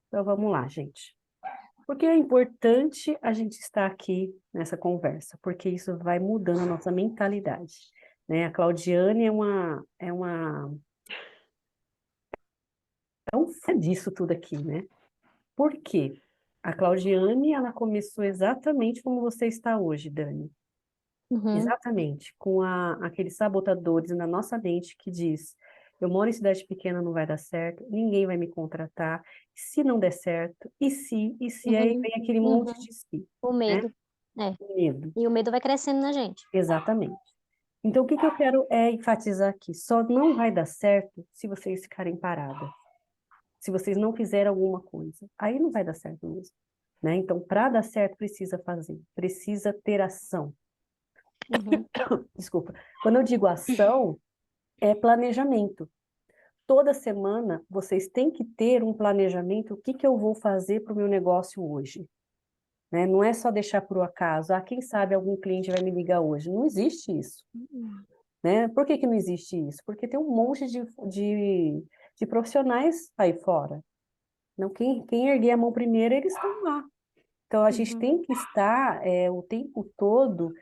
Então vamos lá, gente. Porque é importante a gente estar aqui nessa conversa, porque isso vai mudando a nossa mentalidade, né? A Claudiane é um fã disso tudo aqui, né? Por quê? A Claudiane, ela começou exatamente como você está hoje, Dani. Uhum, Exatamente, com aqueles sabotadores na nossa mente que diz, eu moro em cidade pequena, não vai dar certo, ninguém vai me contratar, se não der certo, aí uhum, vem aquele monte uhum. de si, O né? medo. É. Medo, E o medo vai crescendo na gente. exatamente. Então, o que que eu quero é enfatizar aqui? Só não vai dar certo se vocês ficarem paradas, se vocês não fizerem alguma coisa. Aí não vai dar certo mesmo, né? Então, para dar certo, precisa fazer, precisa ter ação. Uhum, Desculpa. Quando eu digo ação, é planejamento. Toda semana vocês têm que ter um planejamento, o que que eu vou fazer para o meu negócio hoje, né? Não é só deixar por acaso, quem sabe algum cliente vai me ligar hoje. Não existe isso, né? Por que que não existe isso? Porque tem um monte de profissionais aí fora. Não, quem erguer a mão primeiro, eles estão lá. Então, a gente uhum, tem que estar o tempo todo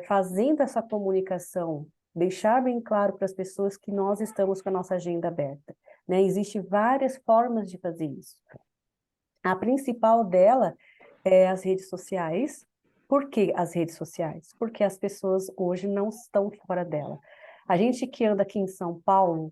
fazendo essa comunicação, deixar bem claro para as pessoas que nós estamos com a nossa agenda aberta, né? Existem várias formas de fazer isso. A principal dela é as redes sociais. Por que as redes sociais? Porque as pessoas hoje não estão fora dela. A gente que anda aqui em São Paulo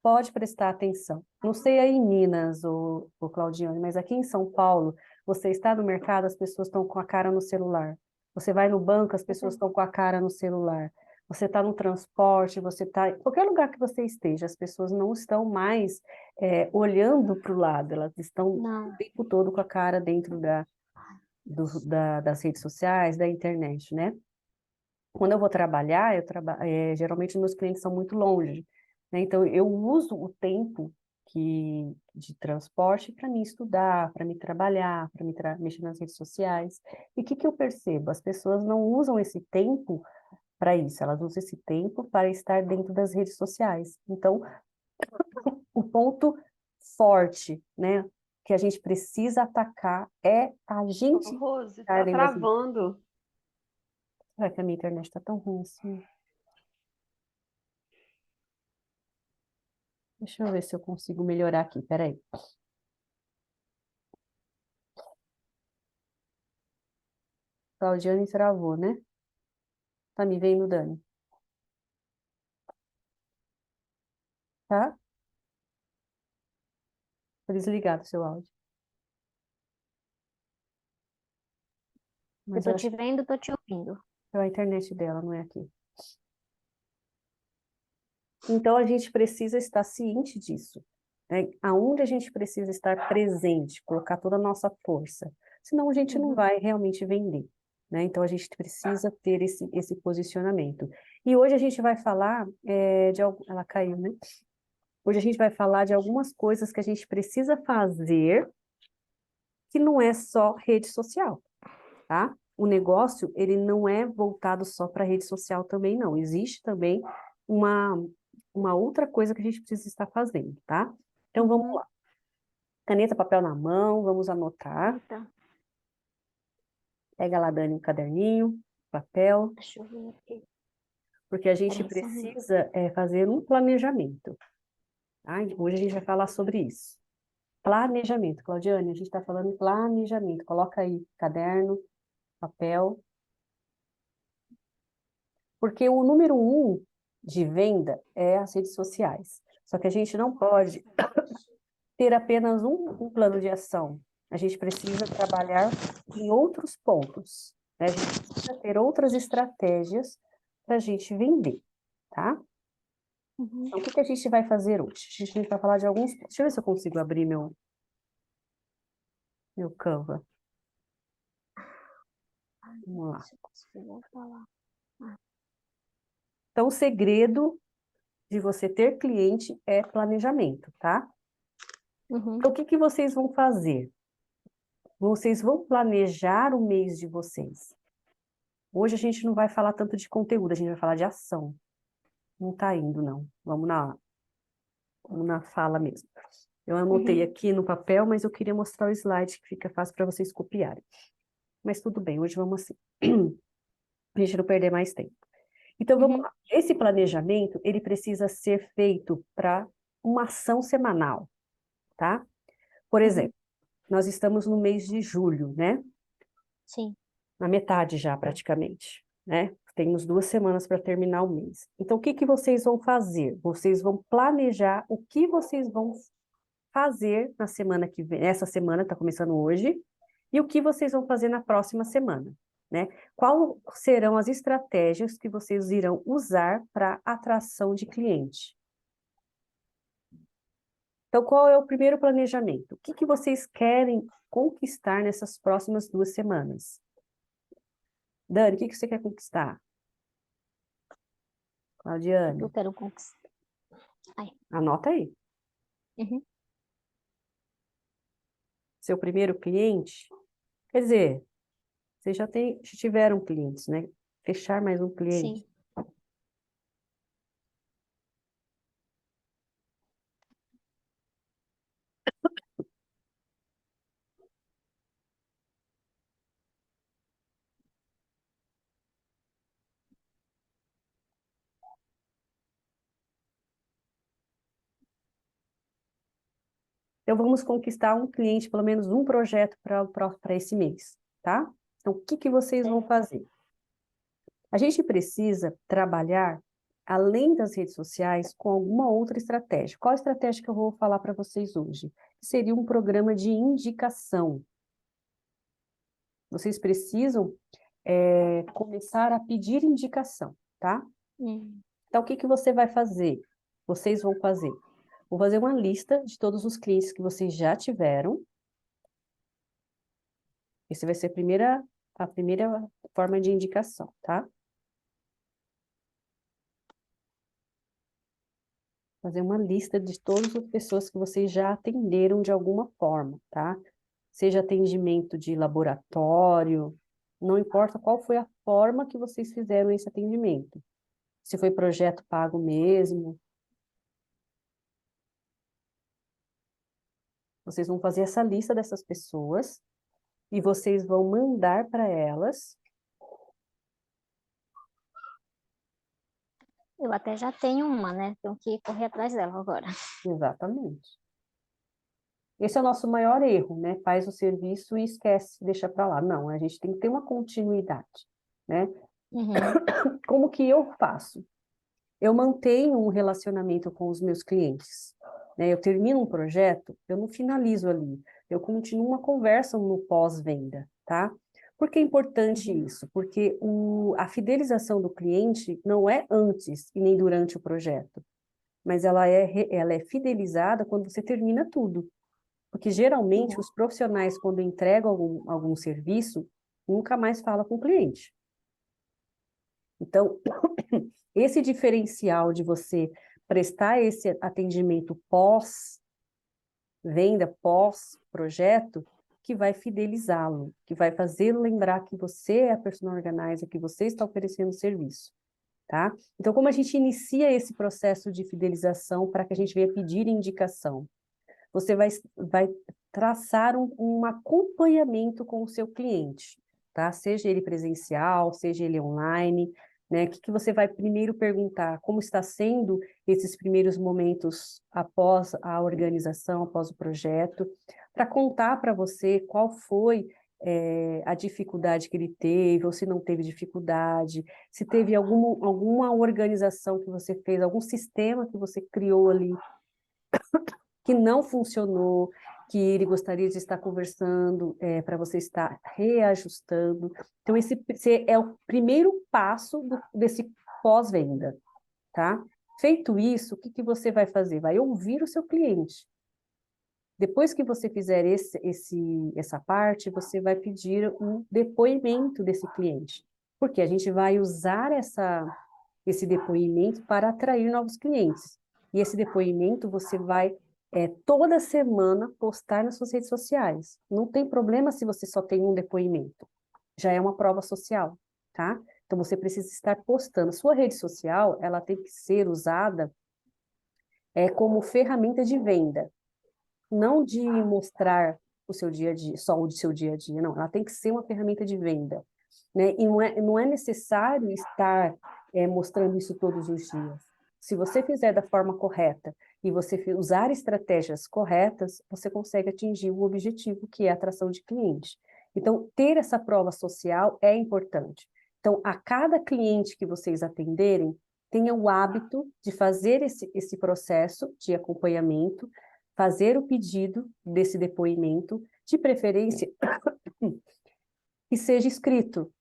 pode prestar atenção. Não sei aí em Minas, o Claudiane, mas aqui em São Paulo, você está no mercado, as pessoas estão com a cara no celular. Você vai no banco, as pessoas estão com a cara no celular. Você está no transporte, você está em qualquer lugar que você esteja, as pessoas não estão mais olhando para o lado, elas estão o não. tempo todo com a cara dentro das redes sociais, da internet, né? Quando eu vou trabalhar, geralmente meus clientes são muito longe, né? Então eu uso o tempo de transporte para me estudar, para me trabalhar, para mexer nas redes sociais. E o que que eu percebo? As pessoas não usam esse tempo para isso, elas usam esse tempo para estar dentro das redes sociais. Então, o ponto forte, né, que a gente precisa atacar é a Ô, gente Rose, estar tá dentro das redes. travando. Será que a minha internet está tão ruim assim? Deixa eu ver se eu consigo melhorar aqui, peraí. Claudiane travou, né? Tá me vendo, Dani? Tá? Tá desligado o seu áudio. Eu Mas eu tô acho te que vendo, tô te ouvindo. é a internet dela, não é aqui. Então, a gente precisa estar ciente disso, né? Aonde a gente precisa estar presente, colocar toda a nossa força. Senão, a gente não Uhum. vai realmente vender, né? Então, a gente precisa ter esse posicionamento. E hoje a gente vai falar Ela caiu, né? Hoje a gente vai falar de algumas coisas que a gente precisa fazer que não é só rede social, tá? O negócio, ele não é voltado só para rede social também, não. Existe também uma, uma outra coisa que a gente precisa estar fazendo, tá? Então, vamos Uhum. lá. Caneta, papel na mão, vamos anotar. Eita, Pega lá, Dani, um caderninho, papel, deixa eu ver aqui. porque a gente Peraí, só um minuto. precisa fazer um planejamento, tá? Hoje a gente vai falar sobre isso. Planejamento, Claudiane, a gente está falando em planejamento. Coloca aí caderno, papel, porque o número um de venda é as redes sociais. Só que a gente não pode ter apenas um plano de ação. A gente precisa trabalhar em outros pontos, né? A gente precisa ter outras estratégias para a gente vender, tá? Uhum. Então, o que que a gente vai fazer hoje? A gente vai falar de alguns. Deixa eu ver se eu consigo abrir meu Canva. Ai, Vamos lá. se eu conseguir falar. Ah, Então, o segredo de você ter cliente é planejamento, tá? uhum. Então, o que que vocês vão fazer? Vocês vão planejar o mês de vocês. Hoje a gente não vai falar tanto de conteúdo, a gente vai falar de ação. Não tá indo, não. Vamos na fala mesmo. Eu anotei aqui no papel, mas eu queria mostrar o slide que fica fácil para vocês copiarem. Mas tudo bem, hoje vamos assim. A gente não perder mais tempo. Então, vamos lá. Esse planejamento, ele precisa ser feito para uma ação semanal, tá? Por exemplo, nós estamos no mês de julho, né? Sim. Na metade já, praticamente, né? Temos 2 semanas para terminar o mês. Então, o que que vocês vão fazer? Vocês vão planejar o que vocês vão fazer na semana que vem. Essa semana está começando hoje, e o que vocês vão fazer na próxima semana, né? Quais serão as estratégias que vocês irão usar para atração de cliente? Então, qual é o primeiro planejamento? O que que vocês querem conquistar nessas próximas 2 semanas? Dani, o que que você quer conquistar? Claudiane, Eu quero conquistar. Ai. anota aí. Seu primeiro cliente, quer dizer, vocês já tiveram clientes, né? Fechar mais um cliente. Sim. Então, vamos conquistar um cliente, pelo menos um projeto para esse mês, tá? Então, o que que vocês vão fazer? A gente precisa trabalhar, além das redes sociais, com alguma outra estratégia. Qual a estratégia que eu vou falar para vocês hoje? Seria um programa de indicação. Vocês precisam começar a pedir indicação, tá? Então, o que que você vai fazer? Vocês vão fazer? Vou fazer uma lista de todos os clientes que vocês já tiveram. Esse vai ser a primeira forma de indicação, tá? Fazer uma lista de todas as pessoas que vocês já atenderam de alguma forma, tá? Seja atendimento de laboratório, não importa qual foi a forma que vocês fizeram esse atendimento. Se foi projeto pago mesmo. Vocês vão fazer essa lista dessas pessoas e vocês vão mandar para elas. Eu até já tenho uma, né? Tenho que correr atrás dela agora. Exatamente. Esse é o nosso maior erro, né? Faz o serviço e esquece, deixa para lá. Não, a gente tem que ter uma continuidade, né? Como que eu faço? Eu mantenho um relacionamento com os meus clientes, né? Eu termino um projeto, eu não finalizo ali, eu continuo uma conversa no pós-venda, tá? Por que é importante isso? Porque a fidelização do cliente não é antes e nem durante o projeto, mas ela é fidelizada quando você termina tudo. Porque geralmente os profissionais, quando entregam algum serviço, nunca mais fala com o cliente. Então, esse diferencial de você prestar esse atendimento pós-venda, pós-projeto, que vai fidelizá-lo, que vai fazê-lo lembrar que você é a personal organizer, que você está oferecendo serviço, tá? Então, como a gente inicia esse processo de fidelização para que a gente venha pedir indicação? Você vai traçar um acompanhamento com o seu cliente, tá? Seja ele presencial, seja ele online, né? O que que você vai primeiro perguntar? Como está sendo esses primeiros momentos após a organização, após o projeto, para contar para você qual foi a dificuldade que ele teve, ou se não teve dificuldade, se teve alguma organização que você fez, algum sistema que você criou ali que não funcionou, que ele gostaria de estar conversando, para você estar reajustando. Então, esse é o primeiro passo desse pós-venda, tá? Feito isso, o que que você vai fazer? Vai ouvir o seu cliente. Depois que você fizer essa parte, você vai pedir um depoimento desse cliente. Porque a gente vai usar esse depoimento para atrair novos clientes. E esse depoimento você vai toda semana postar nas suas redes sociais. Não tem problema se você só tem um depoimento. Já é uma prova social, tá? Então você precisa estar postando. Sua rede social, ela tem que ser usada como ferramenta de venda. não de mostrar o seu dia a dia, só o seu dia a dia, não. Ela tem que ser uma ferramenta de venda, né? E não é necessário estar mostrando isso todos os dias. Se você fizer da forma correta e você usar estratégias corretas, você consegue atingir o objetivo, que é a atração de cliente. Então, ter essa prova social é importante. Então, a cada cliente que vocês atenderem, tenha o hábito de fazer esse processo de acompanhamento, fazer o pedido desse depoimento, de preferência que seja escrito,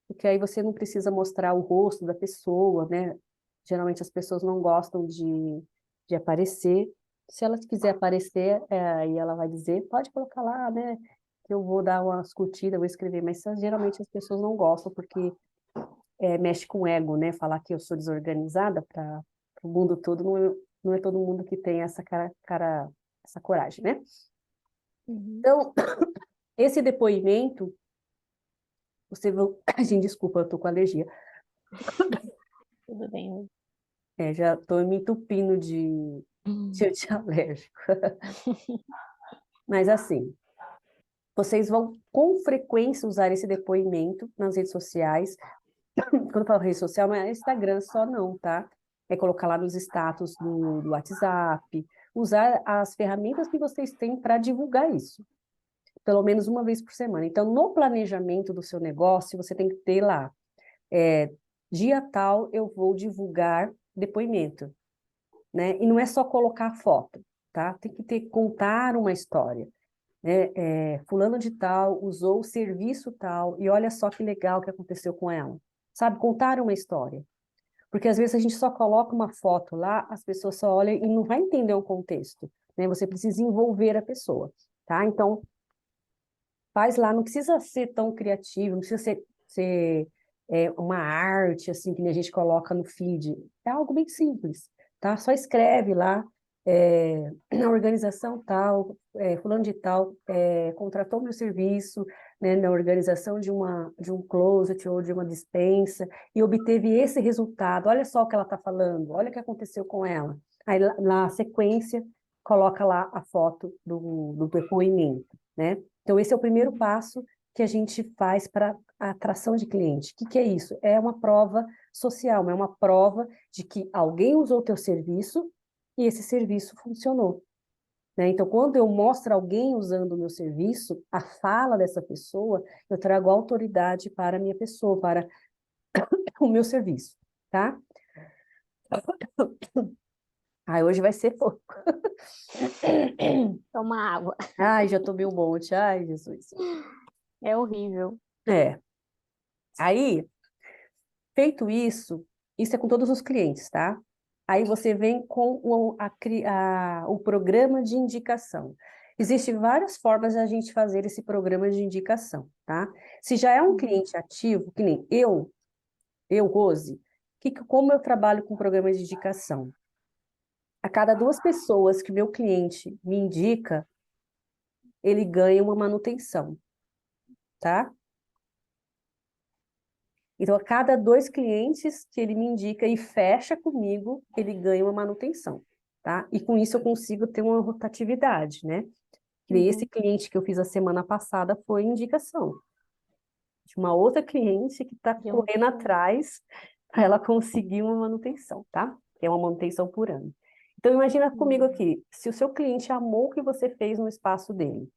porque aí você não precisa mostrar o rosto da pessoa, né? Geralmente as pessoas não gostam de aparecer. Se ela quiser aparecer, aí ela vai dizer, pode colocar lá, né? Que eu vou dar umas curtidas, vou escrever, mas geralmente as pessoas não gostam, porque mexe com o ego, né? Falar que eu sou desorganizada para o mundo todo, não é todo mundo que tem essa coragem, né? Uhum. Então, esse depoimento, você vai... Gente, desculpa, eu tô com alergia. Tudo bem. Já estou me entupindo de antialérgico. Mas assim, vocês vão com frequência usar esse depoimento nas redes sociais. Quando eu falo rede social, não é Instagram só não, tá? É colocar lá nos status do WhatsApp, usar as ferramentas que vocês têm para divulgar isso, pelo menos uma vez por semana. Então, no planejamento do seu negócio, você tem que ter lá, dia tal eu vou divulgar depoimento, né? E não é só colocar foto, tá? Tem que contar uma história, né? Fulano de tal usou o serviço tal e olha só que legal que aconteceu com ela. Sabe? Contar uma história. Porque às vezes a gente só coloca uma foto lá, as pessoas só olham e não vai entender o contexto, né? Você precisa envolver a pessoa, tá? Então, faz lá, não precisa ser tão criativo, não precisa ser uma arte, assim, que nem a gente coloca no feed. É algo bem simples, tá? Só escreve lá, na organização tal, fulano de tal, contratou meu serviço, né, na organização de um closet ou de uma despensa e obteve esse resultado. Olha só o que ela está falando, olha o que aconteceu com ela. Aí, na sequência, coloca lá a foto do depoimento, né? Então, esse é o primeiro passo que a gente faz para a atração de cliente. O que é isso? É uma prova social, é uma prova de que alguém usou o teu serviço e esse serviço funcionou, né? Então, quando eu mostro alguém usando o meu serviço, a fala dessa pessoa, eu trago autoridade para a minha pessoa, para o meu serviço, tá? Hoje vai ser pouco. Toma água. Já tomei um monte. Ai, Jesus. É horrível. É. Aí, feito isso, isso é com todos os clientes, tá? Aí você vem com o programa de indicação. Existem várias formas de a gente fazer esse programa de indicação, tá? Se já é um cliente ativo, que nem Rose, como eu trabalho com programa de indicação? A cada 2 pessoas que meu cliente me indica, ele ganha uma manutenção, tá? Então, a cada 2 clientes que ele me indica e fecha comigo, ele ganha uma manutenção, tá? E com isso eu consigo ter uma rotatividade, né? Que nem esse Uhum. cliente que eu fiz a semana passada foi indicação de uma outra cliente que está De um correndo atrás para ela conseguir uma manutenção, tá? Que é uma manutenção por ano. Então, imagina comigo aqui, se o seu cliente amou o que você fez no espaço dele,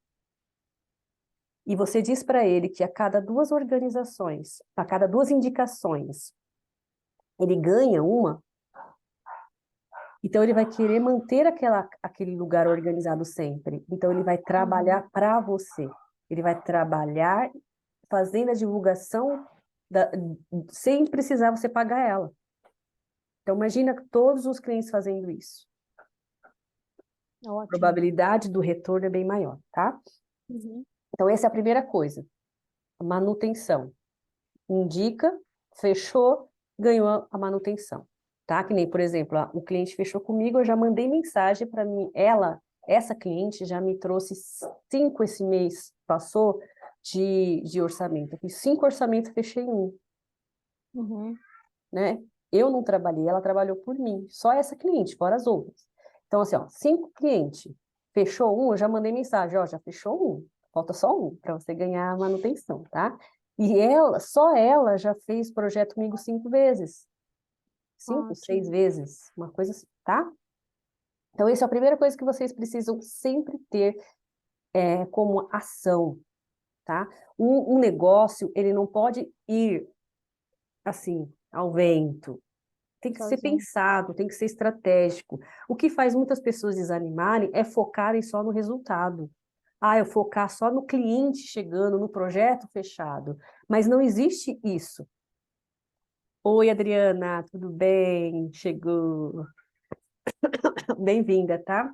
e você diz para ele que a cada 2 organizações, a cada 2 indicações, ele ganha uma, então ele vai querer manter aquele lugar organizado sempre. Então ele vai trabalhar para você. Ele vai trabalhar fazendo a divulgação sem precisar você pagar ela. Então imagina todos os clientes fazendo isso. A Ótimo. probabilidade do retorno é bem maior, tá? Uhum. Então essa é a primeira coisa. A manutenção. Indica, fechou, ganhou a manutenção, tá? Que nem, por exemplo, o cliente fechou comigo, eu já mandei mensagem para mim, essa cliente já me trouxe 5 esse mês, passou de orçamento. Eu fiz 5 orçamentos, fechei um, Uhum. né? Eu não trabalhei, ela trabalhou por mim, só essa cliente, fora as outras. Então, assim, ó, 5 clientes, Fechou um, eu já mandei mensagem, ó, já fechou um, falta só um para você ganhar a manutenção, tá? E ela, só ela já fez projeto comigo 5 vezes. 5, 6 Ótimo. vezes, uma coisa assim, tá? Então, essa é a primeira coisa que vocês precisam sempre ter como ação, tá? Um negócio, ele não pode ir assim, ao vento. Tem que ser Sozinho. pensado, tem que ser estratégico. O que faz muitas pessoas desanimarem é focarem só no resultado. Ah, eu focar só no cliente chegando, no projeto fechado. Mas não existe isso. Oi, Adriana, tudo bem? Chegou. Bem-vinda, tá?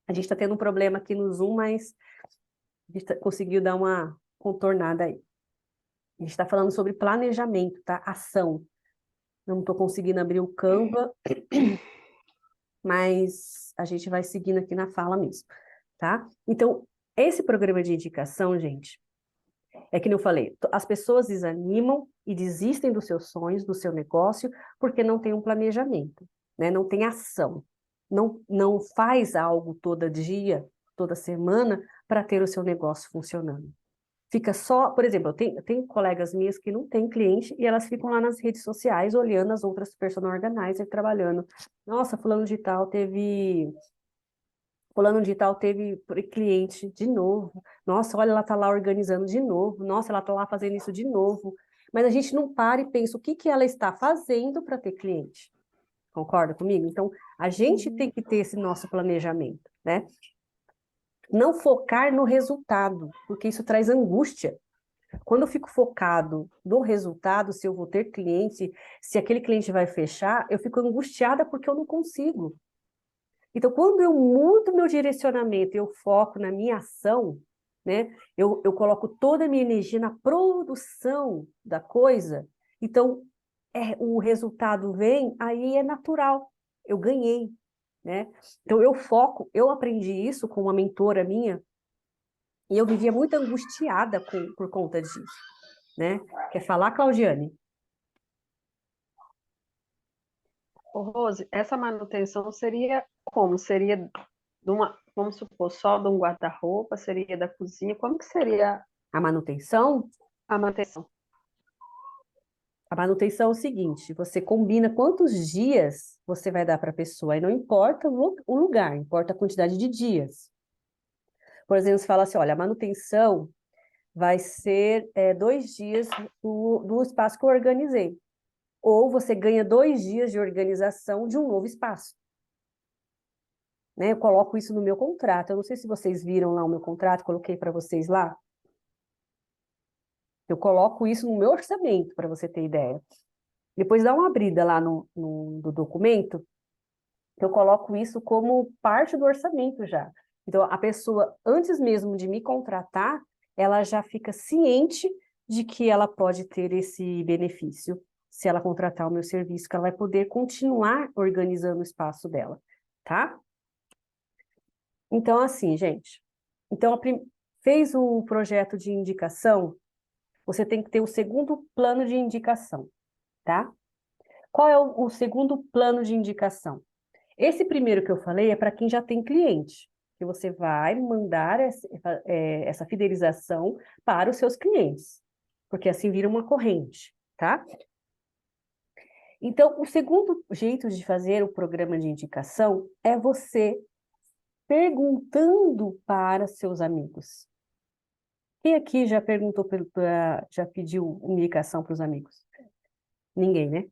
A gente está tendo um problema aqui no Zoom, mas a gente conseguiu dar uma contornada aí. A gente está falando sobre planejamento, tá? Ação. Não estou conseguindo abrir o Canva, mas a gente vai seguindo aqui na fala mesmo, tá? Então, esse programa de indicação, gente, é que eu falei, as pessoas desanimam e desistem dos seus sonhos, do seu negócio, porque não tem um planejamento, né? Não tem ação. Não faz algo todo dia, toda semana, para ter o seu negócio funcionando. Fica só, por exemplo, eu tenho colegas minhas que não têm cliente e elas ficam lá nas redes sociais olhando as outras personal organizers trabalhando. Nossa, fulano de tal teve cliente de novo. Nossa, olha, ela tá lá organizando de novo. Nossa, ela tá lá fazendo isso de novo. Mas a gente não para e pensa o que que ela está fazendo para ter cliente. Concorda comigo? Então, a gente tem Uhum. que ter esse nosso planejamento, né? Não focar no resultado, porque isso traz angústia. Quando eu fico focado no resultado, se eu vou ter cliente, se aquele cliente vai fechar, eu fico angustiada porque eu não consigo. Então, quando eu mudo meu direcionamento, eu foco na minha ação, né? Eu coloco toda a minha energia na produção da coisa, então o resultado vem, aí é natural. Eu ganhei, né? Então eu foco, eu aprendi isso com uma mentora minha, e eu vivia muito angustiada por conta disso, né? Quer falar, Claudiane? Ô, Rose, essa manutenção seria como? Seria de uma, vamos supor, só de um guarda-roupa? Seria da cozinha? Como que seria A manutenção? a manutenção? A manutenção é o seguinte: você combina quantos dias você vai dar para a pessoa, e não importa o lugar, importa a quantidade de dias. Por exemplo, você fala assim: olha, a manutenção vai ser 2 dias do espaço que eu organizei. Ou você ganha 2 dias de organização de um novo espaço. Né? Eu coloco isso no meu contrato. Eu não sei se vocês viram lá o meu contrato, coloquei para vocês lá. Eu coloco isso no meu orçamento, para você ter ideia. Depois dá uma abrida lá no documento, eu coloco isso como parte do orçamento já. Então, a pessoa, antes mesmo de me contratar, ela já fica ciente de que ela pode ter esse benefício, se ela contratar o meu serviço, que ela vai poder continuar organizando o espaço dela, tá? Então, assim, gente, então, fez o projeto de indicação, você tem que ter o segundo plano de indicação, tá? Qual é o segundo plano de indicação? Esse primeiro que eu falei é para quem já tem cliente, que você vai mandar essa fidelização para os seus clientes, porque assim vira uma corrente, tá? Então, o segundo jeito de fazer o programa de indicação é você perguntando para seus amigos. Quem aqui já perguntou, já pediu indicação para os amigos? Ninguém, né?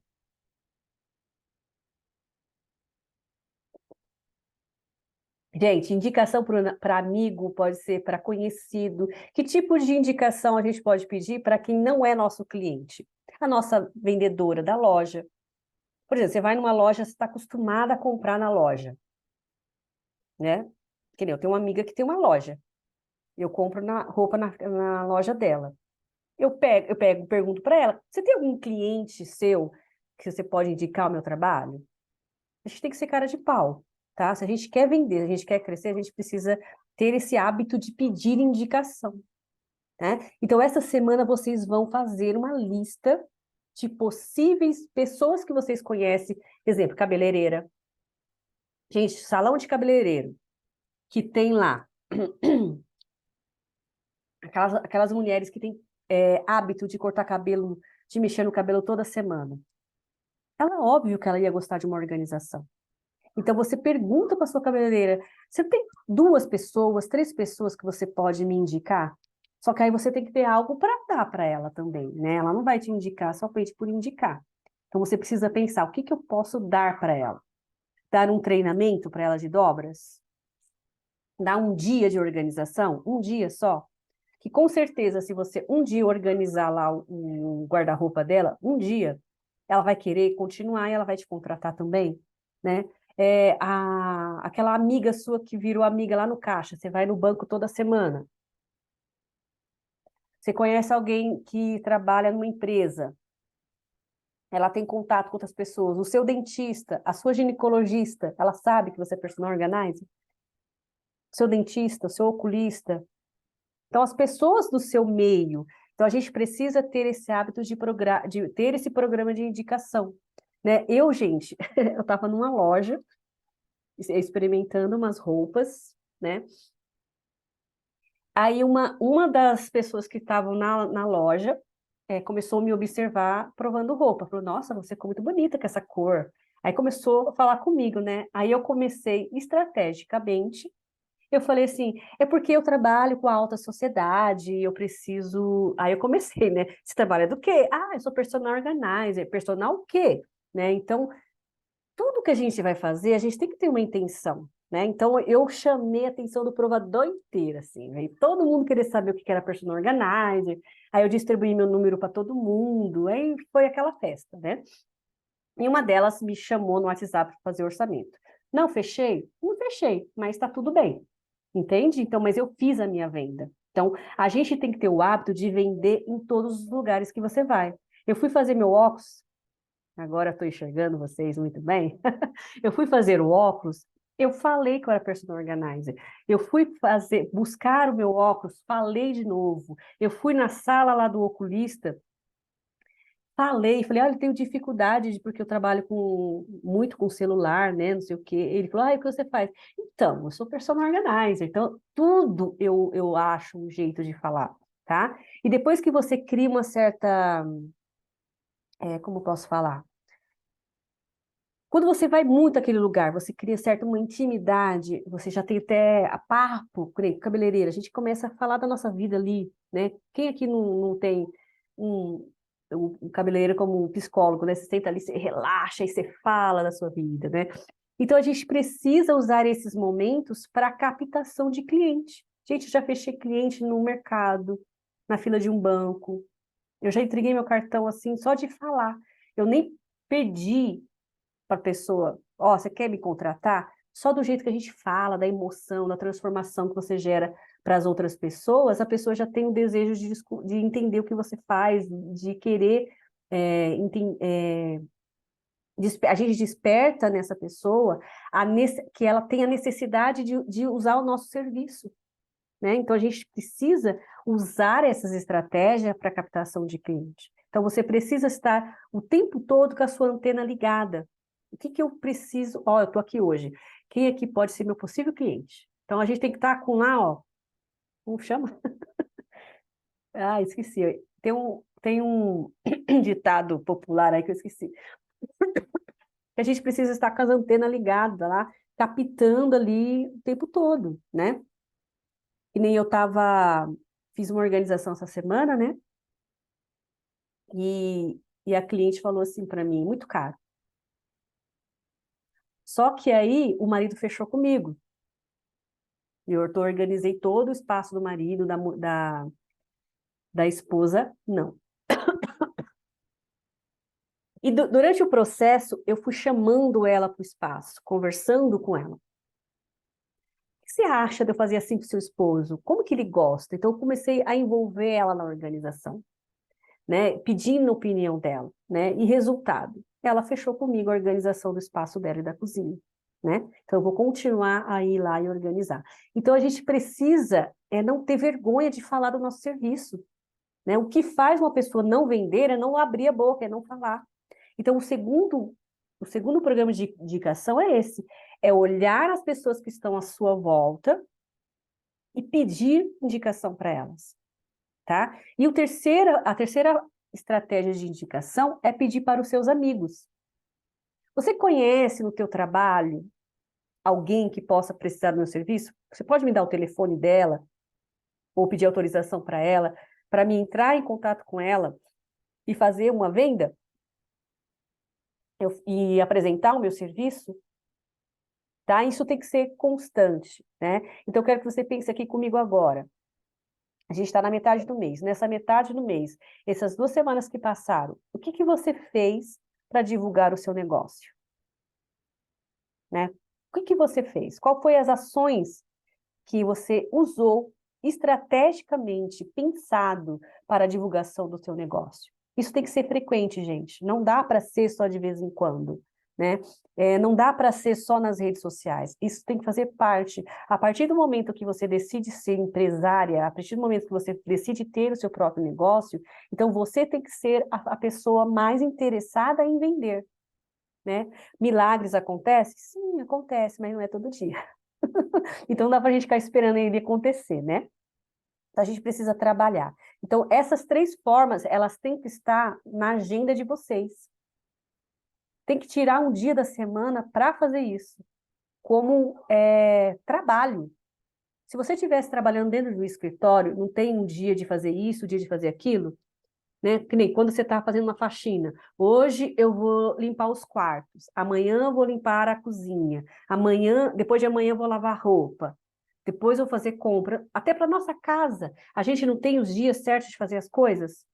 Gente, indicação para amigo pode ser para conhecido. Que tipo de indicação a gente pode pedir para quem não é nosso cliente? A nossa vendedora da loja. Por exemplo, você vai numa loja, você está acostumada a comprar na loja, né? Que nem eu tenho uma amiga que tem uma loja. Eu compro roupa na loja dela. Pergunto para ela: você tem algum cliente seu que você pode indicar o meu trabalho? A gente tem que ser cara de pau, tá? Se a gente quer vender, a gente quer crescer, a gente precisa ter esse hábito de pedir indicação, né? Então, essa semana vocês vão fazer uma lista de possíveis pessoas que vocês conhecem, exemplo, cabeleireira. Gente, salão de cabeleireiro. que tem lá aquelas mulheres que têm hábito de cortar cabelo, de mexer no cabelo toda semana. Ela, óbvio que ela ia gostar de uma organização. Então, você pergunta para sua cabeleireira, você tem 2 pessoas, 3 pessoas que você pode me indicar? Só que aí você tem que ter algo para dar para ela também, né? Ela não vai te indicar somente por indicar. Então, você precisa pensar, o que que eu posso dar para ela? Dar um treinamento para ela de dobras? Dar um dia de organização? Um dia só? Que com certeza, se você um dia organizar lá o guarda-roupa dela, um dia, ela vai querer continuar e ela vai te contratar também, né? Aquela amiga sua que virou amiga lá no caixa, você vai no banco toda semana. Você conhece alguém que trabalha numa empresa, ela tem contato com outras pessoas, o seu dentista, a sua ginecologista, ela sabe que você é personal organizer? O seu dentista, o seu oculista. Então, as pessoas do seu meio. Então, a gente precisa ter esse hábito de ter esse programa de indicação, né? Eu, gente, eu estava numa loja experimentando umas roupas, né? Aí uma das pessoas que estavam na loja começou a me observar provando roupa. Falou, nossa, você ficou muito bonita com essa cor. Aí começou a falar comigo, né? Aí eu comecei estrategicamente. Eu falei assim, é porque eu trabalho com a alta sociedade, eu preciso... Aí eu comecei, né? Você trabalha do quê? Ah, eu sou personal organizer. Personal o quê? Né? Então, tudo que a gente vai fazer, a gente tem que ter uma intenção, né? Então, eu chamei a atenção do provador inteiro, assim, né? Todo mundo queria saber o que era personal organizer, aí eu distribuí meu número para todo mundo, aí foi aquela festa, né? E uma delas me chamou no WhatsApp para fazer orçamento. Não fechei? Não fechei, mas está tudo bem, entende? Então, mas eu fiz a minha venda. Então, a gente tem que ter o hábito de vender em todos os lugares que você vai. Eu fui fazer meu óculos, agora estou enxergando vocês muito bem. Eu fui fazer o óculos, eu falei que eu era personal organizer. Eu fui buscar o meu óculos, falei de novo. Eu fui na sala lá do oculista, falei, olha, eu tenho dificuldade porque eu trabalho muito com celular, né, não sei o quê. Ele falou, o que você faz? Então, eu sou personal organizer, então tudo eu acho um jeito de falar, tá? E depois que você cria uma certa, como eu posso falar? Quando você vai muito àquele lugar, você cria certa uma intimidade, você já tem até a papo, cabeleireira, a gente começa a falar da nossa vida ali, né? Quem aqui não tem um cabeleireiro como um psicólogo, né? Você senta ali, você relaxa e você fala da sua vida, né? Então, a gente precisa usar esses momentos para captação de cliente. Gente, eu já fechei cliente no mercado, na fila de um banco, eu já entreguei meu cartão assim, só de falar. Eu nem pedi para a pessoa, você quer me contratar? Só do jeito que a gente fala, da emoção, da transformação que você gera para as outras pessoas, a pessoa já tem o desejo de entender o que você faz, de querer a gente desperta nessa pessoa que ela tem a necessidade de usar o nosso serviço, né? Então, a gente precisa usar essas estratégias para captação de cliente. Então, você precisa estar o tempo todo com a sua antena ligada. O que que eu preciso? Eu estou aqui hoje. Quem aqui pode ser meu possível cliente? Então, a gente tem que estar com lá, como chama? Esqueci. Tem um ditado popular aí que eu esqueci. Que a gente precisa estar com as antenas ligadas lá, captando ali o tempo todo, né? E nem eu fiz uma organização essa semana, né? E a cliente falou assim para mim, muito caro. Só que aí o marido fechou comigo. E eu organizei todo o espaço do marido, da esposa, não. E durante o processo, eu fui chamando ela para o espaço, conversando com ela. O que você acha de eu fazer assim para o seu esposo? Como que ele gosta? Então, eu comecei a envolver ela na organização, né? Pedindo a opinião dela, né? E resultado, ela fechou comigo a organização do espaço dela e da cozinha, né? Então, eu vou continuar a ir lá e organizar. Então, a gente precisa não ter vergonha de falar do nosso serviço, né? O que faz uma pessoa não vender é não abrir a boca, é não falar. Então, o segundo programa de indicação é esse, é olhar as pessoas que estão à sua volta e pedir indicação para elas, tá? E a terceira estratégia de indicação é pedir para os seus amigos. Você conhece no teu trabalho alguém que possa precisar do meu serviço? Você pode me dar o telefone dela ou pedir autorização para me entrar em contato com ela e fazer uma venda? E apresentar o meu serviço? Tá? Isso tem que ser constante, né? Então, eu quero que você pense aqui comigo agora. A gente está na metade do mês. Nessa metade do mês, essas 2 semanas que passaram, o que que você fez para divulgar o seu negócio? Né? O que que você fez? Qual foi as ações que você usou estrategicamente, pensado para a divulgação do seu negócio? Isso tem que ser frequente, gente. Não dá para ser só de vez em quando, né? Não dá para ser só nas redes sociais. Isso tem que fazer parte. A partir do momento que você decide ser empresária, a partir do momento que você decide ter o seu próprio negócio, então você tem que ser a pessoa mais interessada em vender, né? Milagres acontecem? Sim, acontece, mas não é todo dia. Então, não dá para a gente ficar esperando ele acontecer, né? Então, a gente precisa trabalhar. Então, essas 3 formas, elas têm que estar na agenda de vocês. Tem que tirar um dia da semana para fazer isso, como trabalho. Se você estivesse trabalhando dentro do escritório, não tem um dia de fazer isso, um dia de fazer aquilo, né? Que nem quando você está fazendo uma faxina. Hoje eu vou limpar os quartos, amanhã eu vou limpar a cozinha, depois de amanhã eu vou lavar roupa, depois eu vou fazer compra, até para nossa casa. A gente não tem os dias certos de fazer as coisas.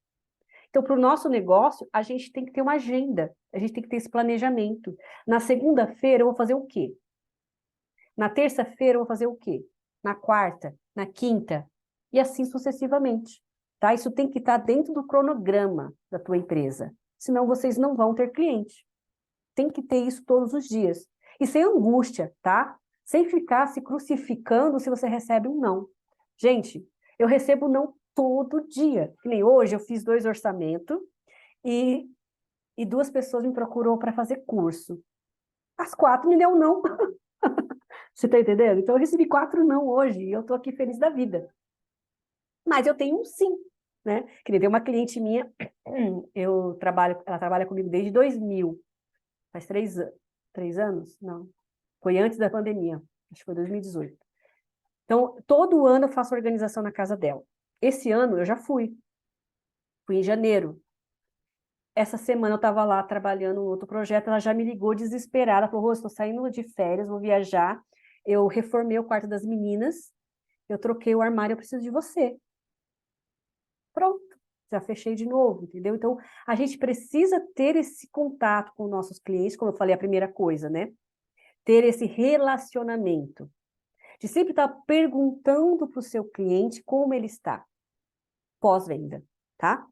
Então, para o nosso negócio, a gente tem que ter uma agenda, a gente tem que ter esse planejamento. Na segunda-feira eu vou fazer o quê? Na terça-feira eu vou fazer o quê? Na quarta, na quinta, e assim sucessivamente. Tá? Isso tem que estar dentro do cronograma da tua empresa, senão vocês não vão ter cliente. Tem que ter isso todos os dias. E sem angústia, tá? Sem ficar se crucificando se você recebe um não. Gente, eu recebo não todo dia. Que nem hoje eu fiz 2 orçamentos e 2 pessoas me procurou para fazer curso. As 4 me deu um não. Você está entendendo? Então eu recebi 4 não hoje e eu estou aqui feliz da vida. Mas eu tenho um sim, né? Que nem tem uma cliente minha, ela trabalha comigo desde 2000, faz 3 anos? Não, foi antes da pandemia, acho que foi 2018. Então, todo ano eu faço organização na casa dela. Esse ano eu já fui em janeiro. Essa semana eu estava lá trabalhando em outro projeto, ela já me ligou desesperada, falou, Rô, estou saindo de férias, vou viajar, eu reformei o quarto das meninas, eu troquei o armário, eu preciso de você. Pronto, já fechei de novo, entendeu? Então, a gente precisa ter esse contato com nossos clientes, como eu falei, a primeira coisa, né? Ter esse relacionamento, de sempre estar perguntando para o seu cliente como ele está, pós-venda, tá?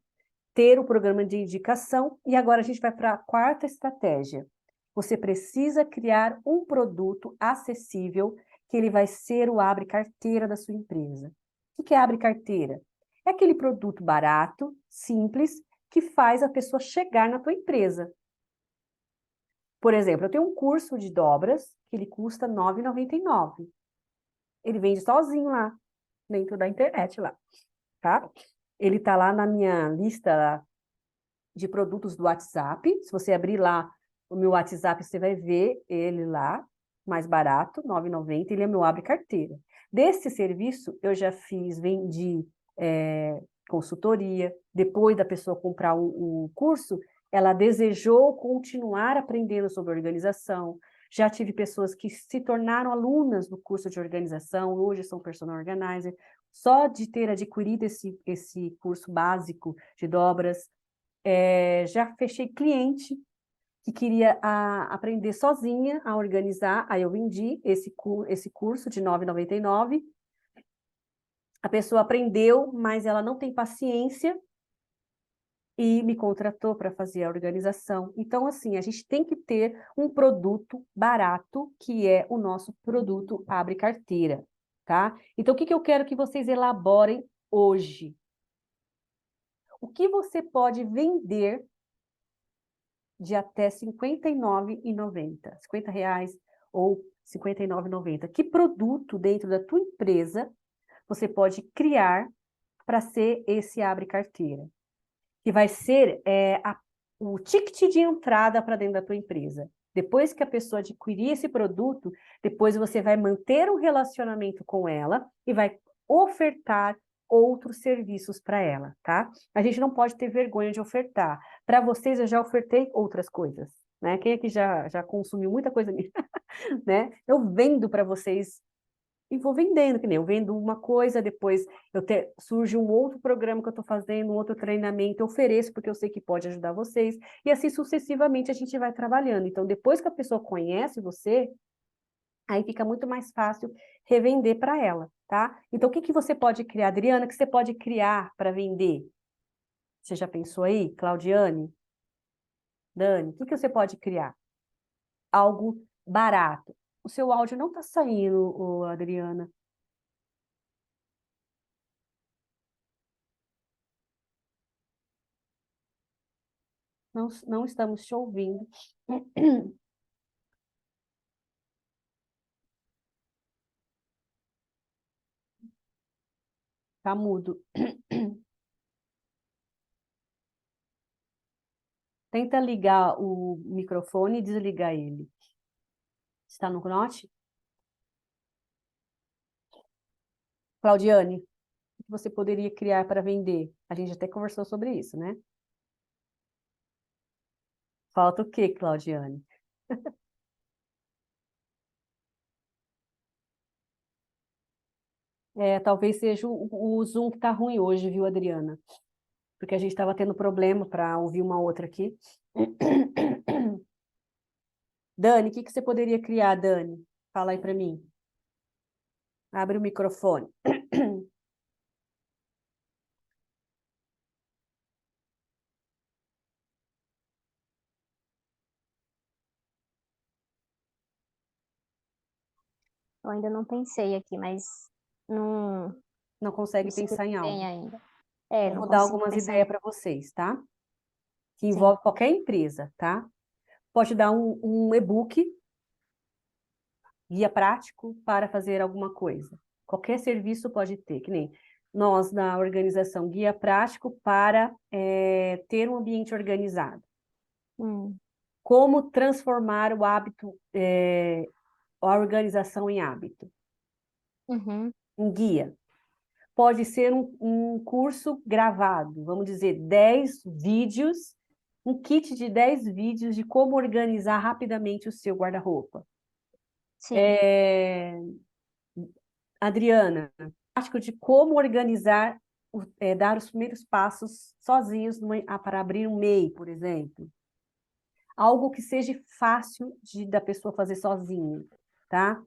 Ter o programa de indicação, e agora a gente vai para a 4ª estratégia. Você precisa criar um produto acessível, que ele vai ser o abre-carteira da sua empresa. O que é abre-carteira? É aquele produto barato, simples, que faz a pessoa chegar na tua empresa. Por exemplo, eu tenho um curso de dobras, que ele custa R$ 9,99. Ele vende sozinho lá, dentro da internet lá, tá? Ele tá lá na minha lista de produtos do WhatsApp. Se você abrir lá o meu WhatsApp, você vai ver ele lá, mais barato, R$ 9,90, ele é meu abre-carteira. Desse serviço, eu já vendi consultoria. Depois da pessoa comprar o curso, ela desejou continuar aprendendo sobre organização. Já tive pessoas que se tornaram alunas do curso de organização, hoje são personal organizer, só de ter adquirido esse curso básico de dobras. Já fechei cliente que queria aprender sozinha a organizar, aí eu vendi esse curso de R$ 9,99. A pessoa aprendeu, mas ela não tem paciência e me contratou para fazer a organização. Então, assim, a gente tem que ter um produto barato, que é o nosso produto Abre Carteira, tá? Então, o que eu quero que vocês elaborem hoje? O que você pode vender de até R$ 59,90, R$ 50 ou R$ 59,90. Que produto dentro da tua empresa você pode criar para ser esse abre carteira? Que vai ser o ticket de entrada para dentro da tua empresa. Depois que a pessoa adquirir esse produto, depois você vai manter um relacionamento com ela e vai ofertar outros serviços para ela, tá? A gente não pode ter vergonha de ofertar. Para vocês, eu já ofertei outras coisas, né? Quem aqui já consumiu muita coisa minha, né? Eu vendo para vocês e vou vendendo, que nem eu vendo uma coisa, depois surge um outro programa que eu estou fazendo, um outro treinamento, eu ofereço porque eu sei que pode ajudar vocês, e assim sucessivamente a gente vai trabalhando. Então, depois que a pessoa conhece você, aí fica muito mais fácil revender para ela, tá? Então, o que que você pode criar, Adriana, que você pode criar para vender? Você já pensou aí, Claudiane? Dani, o que que você pode criar? Algo barato. O seu áudio não está saindo, ô, Adriana. Não estamos te ouvindo. Tá mudo. Tenta ligar o microfone e desligar ele. Está no note? Claudiane, o que você poderia criar para vender? A gente até conversou sobre isso, né? Falta o quê, Claudiane? Talvez seja o Zoom que está ruim hoje, viu, Adriana? Porque a gente estava tendo problema para ouvir uma outra aqui. Dani, o que que você poderia criar, Dani? Fala aí para mim. Abre o microfone. Eu ainda não pensei aqui, mas não, Não não consegue sei pensar em bem algo. ainda. Eu Não vou dar consigo algumas pensar ideias em... para vocês, tá? Que Sim. envolve qualquer empresa, tá? Pode dar um e-book, guia prático para fazer alguma coisa. Qualquer serviço pode ter, que nem nós na organização, guia prático para ter um ambiente organizado. Hum, Como transformar o hábito, a organização em hábito. uhum, Um guia. Pode ser um curso gravado, vamos dizer, 10 vídeos, um kit de 10 vídeos de como organizar rapidamente o seu guarda-roupa. sim. Adriana, prático de como organizar, dar os primeiros passos sozinhos para abrir um MEI, por exemplo. Algo que seja fácil da pessoa fazer sozinha, tá?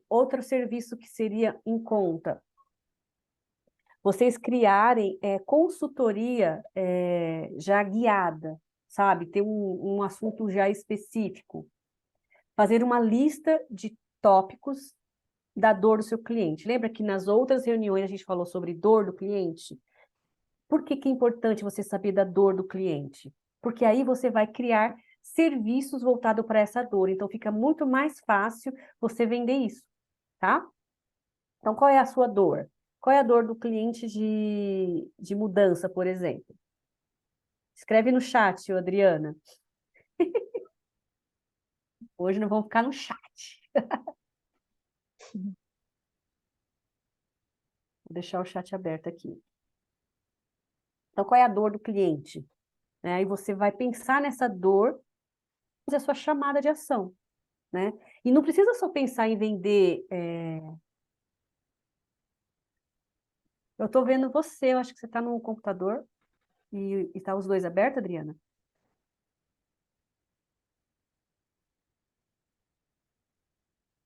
Outro serviço que seria em conta, vocês criarem consultoria já guiada, sabe? Ter um assunto já específico. Fazer uma lista de tópicos da dor do seu cliente. Lembra que nas outras reuniões a gente falou sobre dor do cliente? Por que que é importante você saber da dor do cliente? Porque aí você vai criar serviços voltados para essa dor. Então fica muito mais fácil você vender isso, tá? Então qual é a sua dor? Qual é a dor do cliente de mudança, por exemplo? Escreve no chat, Adriana. Hoje não vamos ficar no chat. Vou deixar o chat aberto aqui. Então, qual é a dor do cliente? Aí você vai pensar nessa dor, fazer a sua chamada de ação, né? E não precisa só pensar em vender. Eu estou vendo você, eu acho que você está no computador e está os dois abertos, Adriana?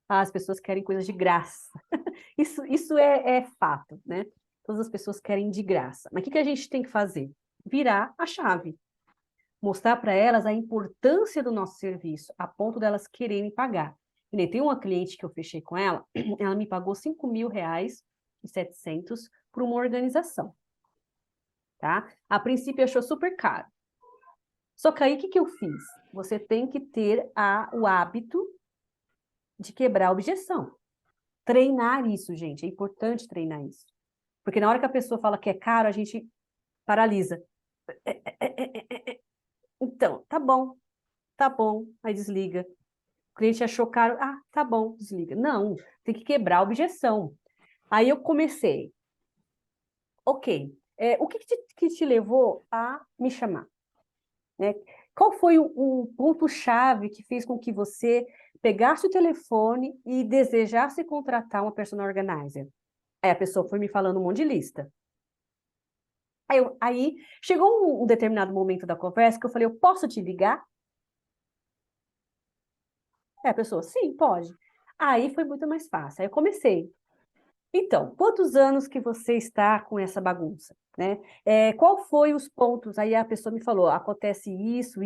Ah, as pessoas querem coisas de graça. Isso é fato, né? Todas as pessoas querem de graça. Mas o que que a gente tem que fazer? Virar a chave. Mostrar para elas a importância do nosso serviço, a ponto delas quererem pagar. E nem tem uma cliente que eu fechei com ela, ela me pagou R$ 5.700 por uma organização, tá? A princípio achou super caro. Só que aí o que que eu fiz? Você tem que ter o hábito de quebrar a objeção. Treinar isso, gente, é importante treinar isso. Porque na hora que a pessoa fala que é caro, a gente paralisa. Então, tá bom, aí desliga. O cliente achou caro, tá bom, desliga. Não, tem que quebrar a objeção. Aí eu comecei, ok, o que te levou a me chamar? Né? Qual foi o ponto-chave que fez com que você pegasse o telefone e desejasse contratar uma personal organizer? Aí a pessoa foi me falando um monte de lista. Aí chegou um determinado momento da conversa que eu falei, eu posso te ligar? Aí a pessoa, sim, pode. Aí foi muito mais fácil. Aí eu comecei. Então, quantos anos que você está com essa bagunça, né? Qual foi os pontos? Aí a pessoa me falou, acontece isso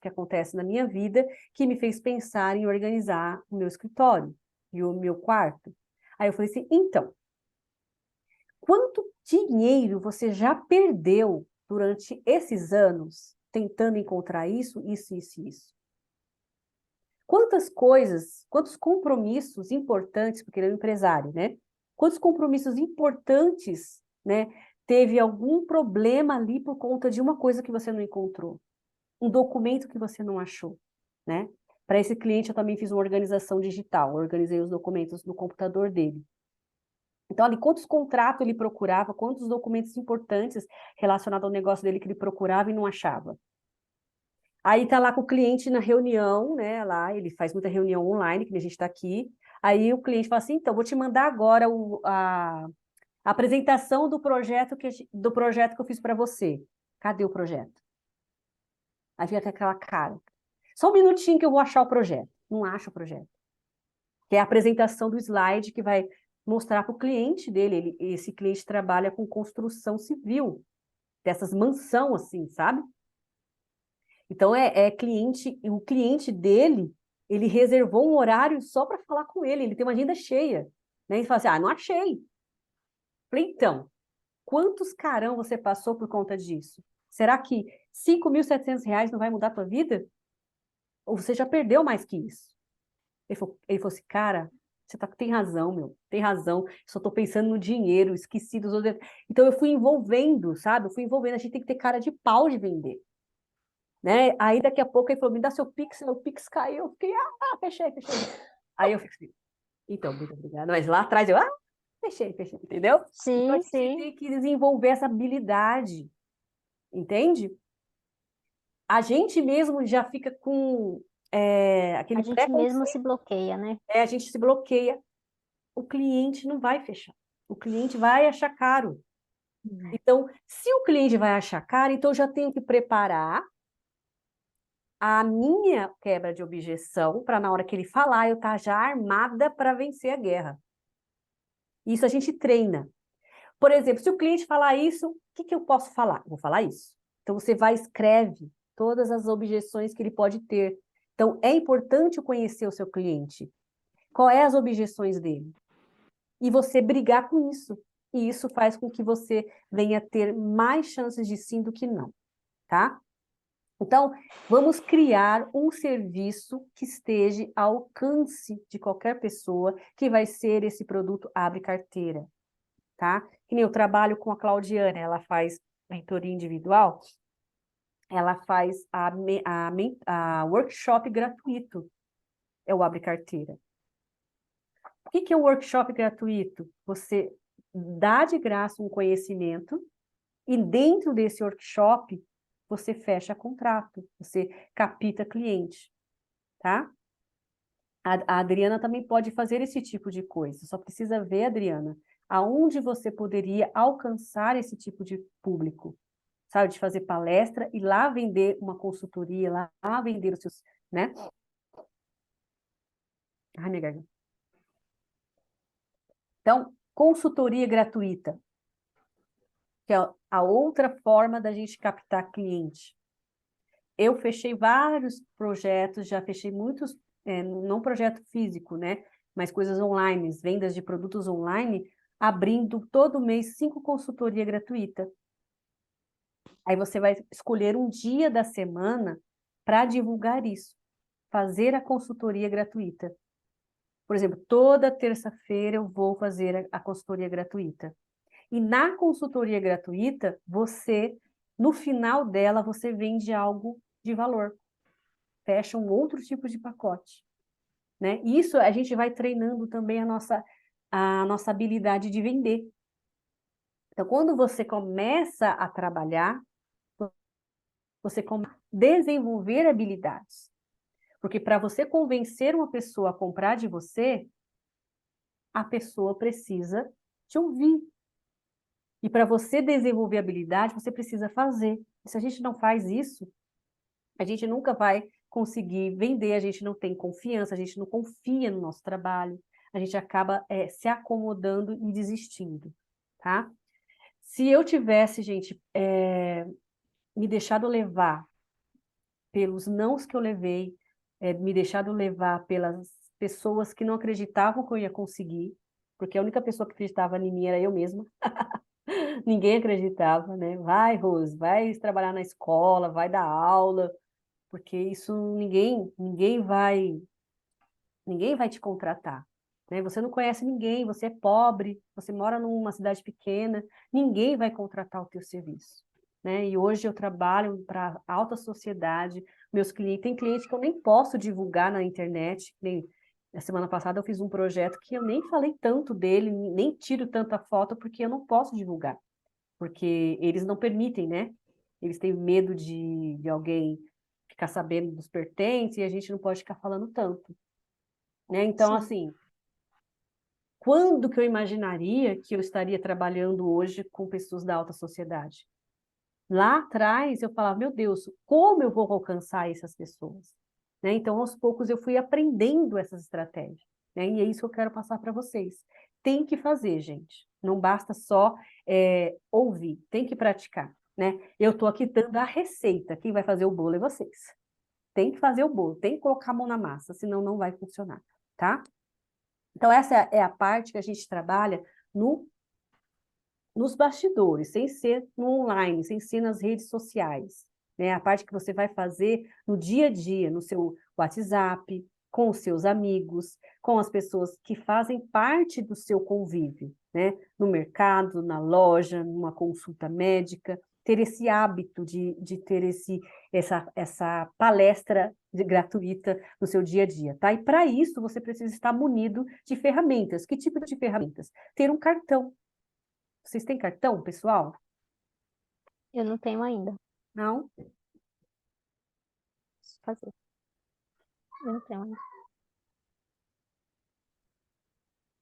que acontece na minha vida, que me fez pensar em organizar o meu escritório e o meu quarto. Aí eu falei assim, então, quanto dinheiro você já perdeu durante esses anos tentando encontrar isso? Quantas coisas, quantos compromissos importantes, porque ele é um empresário, né? Quantos compromissos importantes, né? Teve algum problema ali por conta de uma coisa que você não encontrou, um documento que você não achou, né? Para esse cliente eu também fiz uma organização digital, organizei os documentos no computador dele. Então, ali, quantos contratos ele procurava, quantos documentos importantes relacionados ao negócio dele que ele procurava e não achava. Aí tá lá com o cliente na reunião, né? Lá ele faz muita reunião online, que a gente está aqui. Aí o cliente fala assim: então, vou te mandar agora a apresentação do projeto que eu fiz para você. Cadê o projeto? Aí fica com aquela cara. Só um minutinho que eu vou achar o projeto. Não acha o projeto. Que é a apresentação do slide que vai mostrar para o cliente dele. Esse cliente trabalha com construção civil, dessas mansão assim, sabe? Então, cliente, o cliente dele, ele reservou um horário só para falar com ele tem uma agenda cheia. Né? Ele fala assim, não achei. Falei, então, quantos carão você passou por conta disso? Será que R$ 5.700 não vai mudar a tua vida? Ou você já perdeu mais que isso? Ele falou assim, cara, tem razão, meu, tem razão. Só estou pensando no dinheiro, esqueci dos outros. Então, eu fui envolvendo, sabe? Eu fui envolvendo. A gente tem que ter cara de pau de vender. Né? Aí daqui a pouco ele falou, me dá seu Pix caiu, eu fiquei, fechei. Aí eu fiquei assim, então, muito obrigada. Mas lá atrás eu, fechei, entendeu? Então a Sim, gente sim. tem que desenvolver essa habilidade, entende? A gente mesmo já fica com A aquele gente mesmo preconceito, se bloqueia, né? a gente se bloqueia, o cliente não vai fechar, o cliente vai achar caro. Então, se o cliente vai achar caro, então eu já tenho que preparar a minha quebra de objeção para na hora que ele falar eu estar já armada para vencer a guerra. Isso a gente treina. Por exemplo, se o cliente falar isso, o que eu posso falar? Vou falar isso. Então você vai e escreve todas as objeções que ele pode ter. Então é importante conhecer o seu cliente. Qual é as objeções dele? E você brigar com isso. E isso faz com que você venha ter mais chances de sim do que não, tá? Então, vamos criar um serviço que esteja ao alcance de qualquer pessoa, que vai ser esse produto Abre Carteira, tá? Que nem eu trabalho com a Claudiana, ela faz mentoria individual, ela faz a workshop gratuito, é o Abre Carteira. O que é o workshop gratuito? Você dá de graça um conhecimento e dentro desse workshop você fecha contrato, você capta cliente. Tá? A Adriana também pode fazer esse tipo de coisa. Só precisa ver, Adriana, aonde você poderia alcançar esse tipo de público. Sabe, de fazer palestra e lá vender uma consultoria, lá vender os seus, né? Ai, minha garganta. Então, consultoria gratuita, que é a outra forma da gente captar cliente. Eu fechei vários projetos, já fechei muitos, não projeto físico, né? Mas coisas online, vendas de produtos online, abrindo todo mês 5 consultoria gratuita. Aí você vai escolher um dia da semana para divulgar isso, fazer a consultoria gratuita. Por exemplo, toda terça-feira eu vou fazer a consultoria gratuita. E na consultoria gratuita, no final dela, você vende algo de valor. Fecha um outro tipo de pacote, né? Isso a gente vai treinando também a nossa habilidade de vender. Então, quando você começa a trabalhar, você começa a desenvolver habilidades. Porque para você convencer uma pessoa a comprar de você, a pessoa precisa te ouvir. E para você desenvolver habilidade, você precisa fazer. E se a gente não faz isso, a gente nunca vai conseguir vender, a gente não tem confiança, a gente não confia no nosso trabalho, a gente acaba se acomodando e desistindo, tá? Se eu tivesse, gente, me deixado levar pelos nãos que eu levei, me deixado levar pelas pessoas que não acreditavam que eu ia conseguir, porque a única pessoa que acreditava em mim era eu mesma. Ninguém acreditava, né? Vai, Rose, vai trabalhar na escola, vai dar aula, porque isso ninguém vai te contratar, né? Você não conhece ninguém, você é pobre, você mora numa cidade pequena, ninguém vai contratar o teu serviço, né? E hoje eu trabalho para alta sociedade, meus clientes, tem clientes que eu nem posso divulgar na internet, nem na semana passada eu fiz um projeto que eu nem falei tanto dele, nem tiro tanta foto porque eu não posso divulgar, porque eles não permitem, né? Eles têm medo de alguém ficar sabendo dos pertences e a gente não pode ficar falando tanto, né? Então, Sim. assim, quando que eu imaginaria que eu estaria trabalhando hoje com pessoas da alta sociedade? Lá atrás eu falava, meu Deus, como eu vou alcançar essas pessoas? Né? Então, aos poucos eu fui aprendendo essas estratégias, né? E é isso que eu quero passar para vocês. Tem que fazer, gente. Não basta só ouvir, tem que praticar, né? Eu estou aqui dando a receita. Quem vai fazer o bolo é vocês. Tem que fazer o bolo, tem que colocar a mão na massa, senão não vai funcionar, tá? Então, essa é a parte que a gente trabalha nos bastidores, sem ser no online, sem ser nas redes sociais, né? A parte que você vai fazer no dia a dia, no seu WhatsApp, com os seus amigos, com as pessoas que fazem parte do seu convívio, né? No mercado, na loja, numa consulta médica, ter esse hábito de ter essa palestra gratuita no seu dia a dia, tá? E para isso você precisa estar munido de ferramentas. Que tipo de ferramentas? Ter um cartão. Vocês têm cartão, pessoal? Eu não tenho ainda. Não? Preciso fazer. Eu não tenho ainda.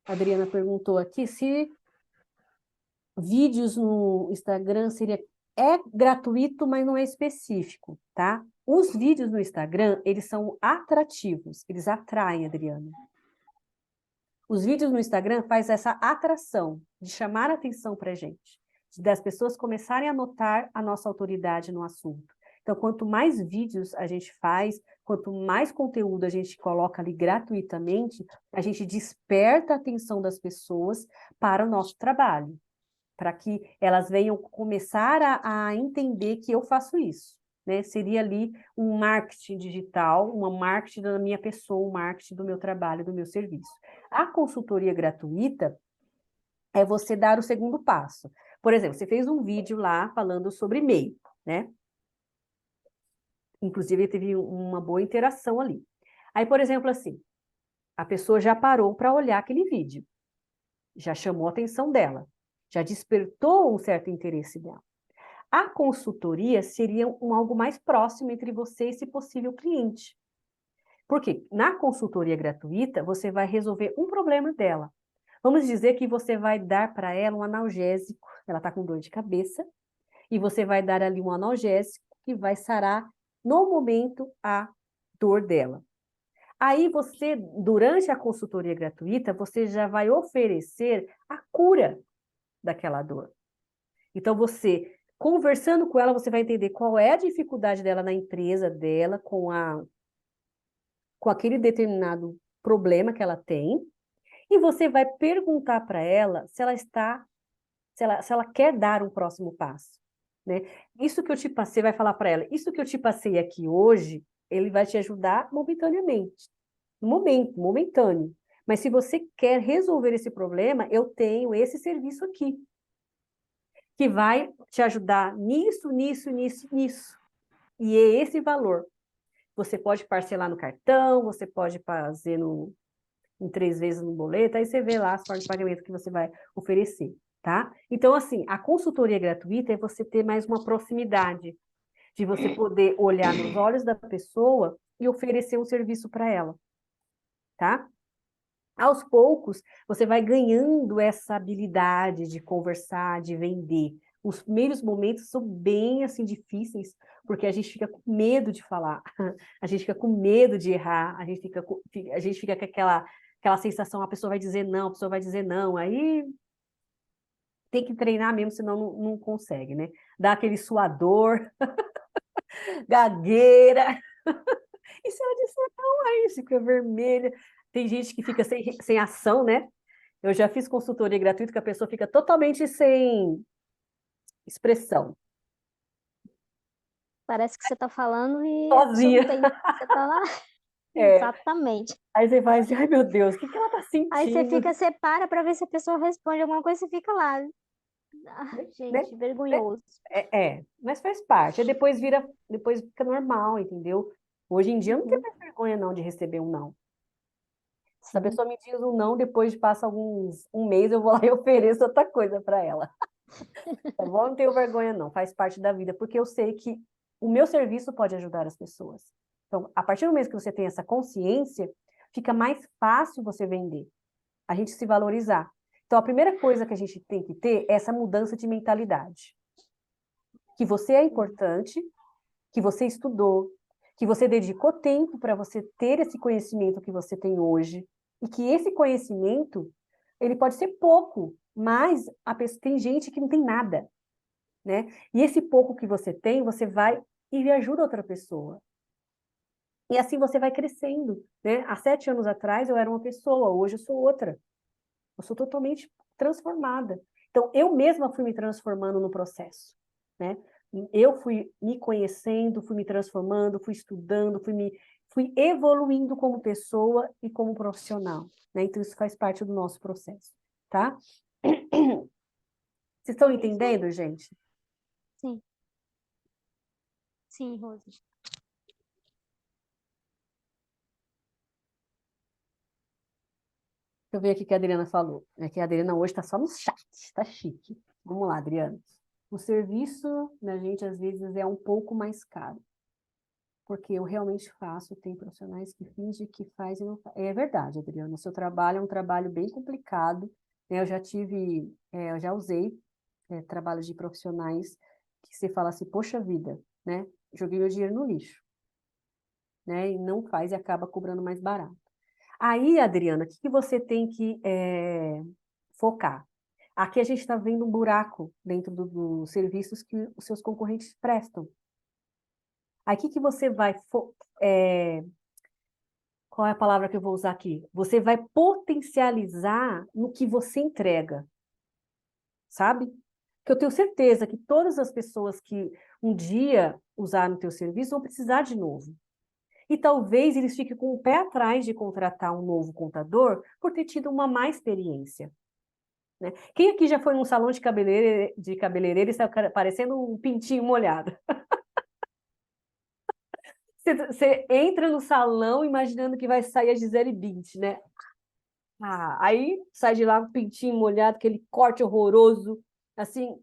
A Adriana perguntou aqui se vídeos no Instagram é gratuito, mas não é específico, tá? Os vídeos no Instagram, eles são atrativos, eles atraem, Adriana. Os vídeos no Instagram faz essa atração de chamar a atenção para a gente, das pessoas começarem a notar a nossa autoridade no assunto. Então, quanto mais vídeos a gente faz, quanto mais conteúdo a gente coloca ali gratuitamente, a gente desperta a atenção das pessoas para o nosso trabalho, para que elas venham começar a entender que eu faço isso, né? Seria ali um marketing digital, uma marketing da minha pessoa, um marketing do meu trabalho, do meu serviço. A consultoria gratuita é você dar o segundo passo. Por exemplo, você fez um vídeo lá falando sobre e-mail, né? Inclusive, teve uma boa interação ali. Aí, por exemplo, assim, a pessoa já parou para olhar aquele vídeo, já chamou a atenção dela, já despertou um certo interesse dela. A consultoria seria algo mais próximo entre você e esse possível cliente. Porque na consultoria gratuita, você vai resolver um problema dela. Vamos dizer que você vai dar para ela um analgésico, ela está com dor de cabeça, e você vai dar ali um analgésico que vai sarar, no momento, a dor dela. Aí você, durante a consultoria gratuita, você já vai oferecer a cura daquela dor. Então, você, conversando com ela, você vai entender qual é a dificuldade dela na empresa dela, com aquele determinado problema que ela tem, e você vai perguntar para ela se ela quer dar um próximo passo, né? Isso que eu te passei, vai falar para ela, isso que eu te passei aqui hoje, ele vai te ajudar momentaneamente, no momento, momentâneo. Mas se você quer resolver esse problema, eu tenho esse serviço aqui, que vai te ajudar nisso, nisso, nisso, nisso. E é esse valor. Você pode parcelar no cartão, você pode fazer em 3 vezes no boleto, aí você vê lá as formas de pagamento que você vai oferecer, tá? Então, assim, a consultoria gratuita é você ter mais uma proximidade, de você poder olhar nos olhos da pessoa e oferecer um serviço para ela, tá? Aos poucos, você vai ganhando essa habilidade de conversar, de vender. Os primeiros momentos são bem, assim, difíceis, porque a gente fica com medo de falar, a gente fica com medo de errar, a gente fica com aquela sensação, a pessoa vai dizer não, a pessoa vai dizer não, aí tem que treinar mesmo, senão não consegue, né? Dá aquele suador, gagueira, e se ela disser não, aí fica vermelha. Tem gente que fica sem ação, né? Eu já fiz consultoria gratuita que a pessoa fica totalmente sem expressão, Parece que você está falando e a pessoa não sozinha. tem. Você está lá. É. Exatamente. Aí você vai assim, ai meu Deus, o que ela tá Aí você sentindo? fica, você para para ver se a pessoa responde alguma coisa, você fica lá. Né? Né? Gente, vergonhoso. Mas faz parte. Aí depois fica normal, entendeu? Hoje em dia eu não tenho Uhum, mais vergonha não de receber um não. Se a sim. pessoa me diz um não, depois de passa um mês, eu vou lá e ofereço outra coisa para ela. Tá bom? Não tenho vergonha, não. Faz parte da vida, porque eu sei que o meu serviço pode ajudar as pessoas. Então, a partir do momento que você tem essa consciência, fica mais fácil você vender, a gente se valorizar. Então, a primeira coisa que a gente tem que ter é essa mudança de mentalidade. Que você é importante, que você estudou, que você dedicou tempo para você ter esse conhecimento que você tem hoje, e que esse conhecimento, ele pode ser pouco, mas tem gente que não tem nada, né? E esse pouco que você tem, você vai e ajuda outra pessoa. E assim você vai crescendo, né? Há 7 anos atrás eu era uma pessoa, hoje eu sou outra. Eu sou totalmente transformada. Então, eu mesma fui me transformando no processo, né? Eu fui me conhecendo, fui me transformando, fui estudando, fui evoluindo como pessoa e como profissional, né? Então, isso faz parte do nosso processo, tá? Vocês estão É isso aí. entendendo, gente? Sim, sim, Rose. Deixa eu ver aqui o que a Adriana falou. É que a Adriana hoje está só no chat, está chique. Vamos lá, Adriana. O serviço da gente, às vezes, é um pouco mais caro. Porque eu realmente faço, tem profissionais que fingem que faz e não faz. É verdade, Adriana, o seu trabalho é um trabalho bem complicado, né? Eu já usei trabalhos de profissionais que você fala assim, poxa vida, né? Joguei meu dinheiro no lixo, né? E não faz e acaba cobrando mais barato. Aí, Adriana, o que você tem que focar? Aqui a gente está vendo um buraco dentro dos serviços que os seus concorrentes prestam. Aí, o que você vai qual é a palavra que eu vou usar aqui? Você vai potencializar no que você entrega, sabe? Que eu tenho certeza que todas as pessoas que um dia usaram o teu serviço vão precisar de novo. E talvez eles fiquem com o pé atrás de contratar um novo contador por ter tido uma má experiência, né? Quem aqui já foi num salão de cabeleireiro e saiu parecendo um pintinho molhado? Você entra no salão imaginando que vai sair a Gisele Bündchen, né? Aí sai de lá com o pintinho molhado, aquele corte horroroso, assim,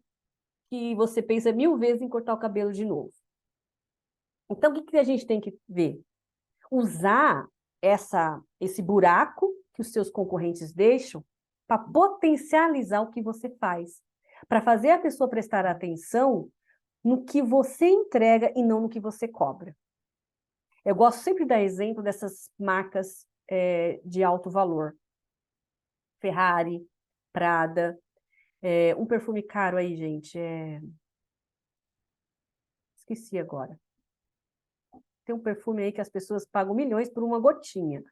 que você pensa 1000 vezes em cortar o cabelo de novo. Então, o que a gente tem que ver? Usar esse buraco que os seus concorrentes deixam para potencializar o que você faz, para fazer a pessoa prestar atenção no que você entrega e não no que você cobra. Eu gosto sempre de dar exemplo dessas marcas de alto valor. Ferrari, Prada, um perfume caro aí, gente, esqueci agora. Tem um perfume aí que as pessoas pagam milhões por uma gotinha,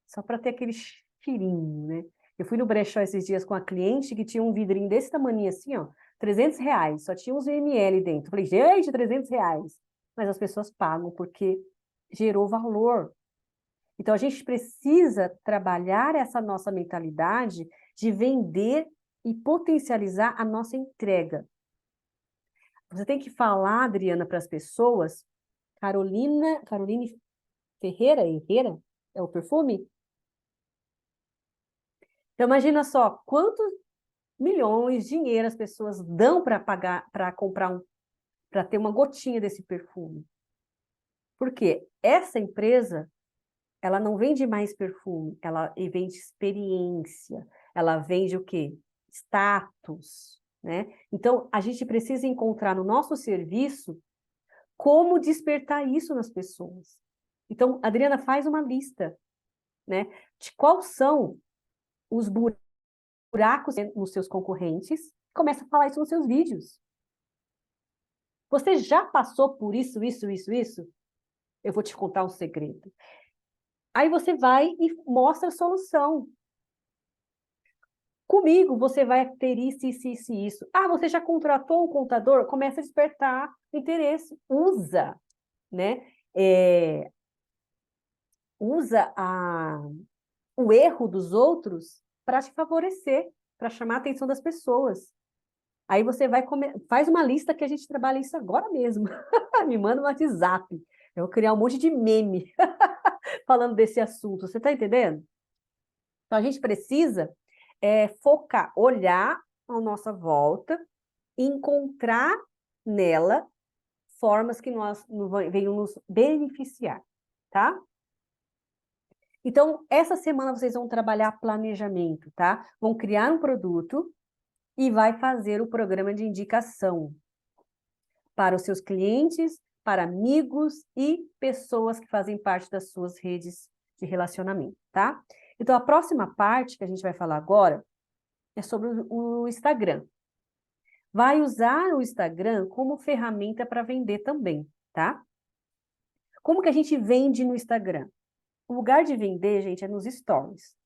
só para ter aquele cheirinho, né? Eu fui no brechó esses dias com a cliente que tinha um vidrinho desse tamanho assim, ó, R$ 300, só tinha uns ml dentro. Eu falei, gente, R$ 300. Mas as pessoas pagam porque gerou valor. Então, a gente precisa trabalhar essa nossa mentalidade de vender e potencializar a nossa entrega. Você tem que falar, Adriana, para as pessoas, Caroline Herrera, é o perfume? Então, imagina só, quantos milhões de dinheiro as pessoas dão para pagar, para comprar para ter uma gotinha desse perfume. Porque essa empresa, ela não vende mais perfume, ela vende experiência, ela vende o quê? Status, né? Então, a gente precisa encontrar no nosso serviço como despertar isso nas pessoas. Então, Adriana, faz uma lista, né, de quais são os buracos nos seus concorrentes, começa a falar isso nos seus vídeos. Você já passou por isso? Eu vou te contar um segredo. Aí você vai e mostra a solução. Comigo, você vai ter isso. Ah, você já contratou um contador? Começa a despertar interesse. Usa, né? Usa o erro dos outros para te favorecer, para chamar a atenção das pessoas. Aí você faz uma lista que a gente trabalha isso agora mesmo. Me manda um WhatsApp. Eu vou criar um monte de meme falando desse assunto. Você está entendendo? Então, a gente precisa focar, olhar à nossa volta e encontrar nela formas que venham nos beneficiar, tá? Então, essa semana vocês vão trabalhar planejamento, tá? Vão criar um produto e vai fazer o programa de indicação para os seus clientes, para amigos e pessoas que fazem parte das suas redes de relacionamento, tá? Então, a próxima parte que a gente vai falar agora é sobre o Instagram. Vai usar o Instagram como ferramenta para vender também, tá? Como que a gente vende no Instagram? O lugar de vender, gente, é nos stories.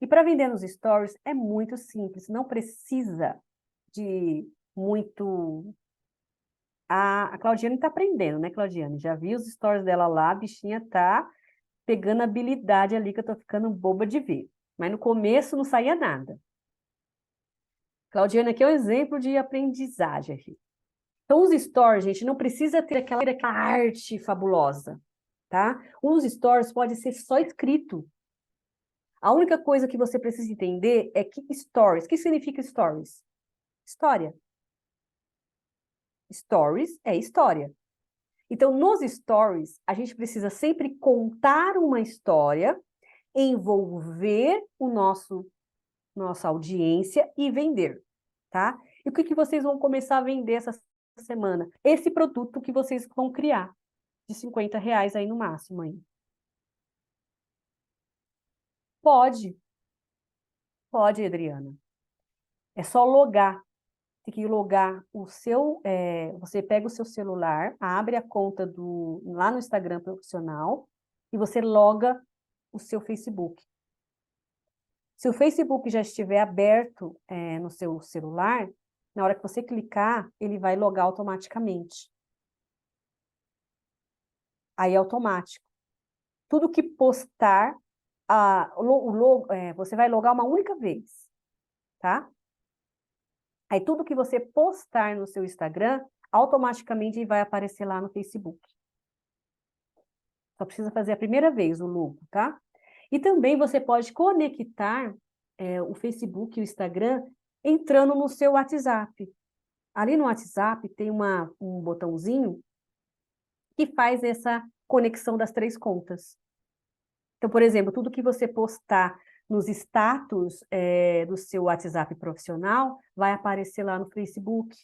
E para vender nos stories é muito simples, não precisa de muito... A Claudiane está aprendendo, né, Claudiane? Já vi os stories dela lá, a bichinha tá pegando habilidade ali, que eu tô ficando boba de ver. Mas no começo não saía nada. Claudiane aqui é um exemplo de aprendizagem aqui. Então, os stories, gente, não precisa ter aquela arte fabulosa, tá? Os stories pode ser só escrito. A única coisa que você precisa entender é que stories, o que significa stories? História. Stories é história. Então, nos stories, a gente precisa sempre contar uma história, envolver nossa audiência e vender, tá? E o que vocês vão começar a vender essa semana? Esse produto que vocês vão criar, de R$50 aí no máximo. Aí. Pode, Adriana. É só logar. Tem que logar o seu... você pega o seu celular, abre a conta lá no Instagram profissional e você loga o seu Facebook. Se o Facebook já estiver aberto no seu celular, na hora que você clicar, ele vai logar automaticamente. Aí é automático. Tudo que postar, você vai logar uma única vez, tá? Aí tudo que você postar no seu Instagram, automaticamente vai aparecer lá no Facebook. Só precisa fazer a primeira vez o logo, tá? E também você pode conectar o Facebook e o Instagram entrando no seu WhatsApp. Ali no WhatsApp tem um botãozinho que faz essa conexão das 3 contas. Então, por exemplo, tudo que você postar nos status do seu WhatsApp profissional vai aparecer lá no Facebook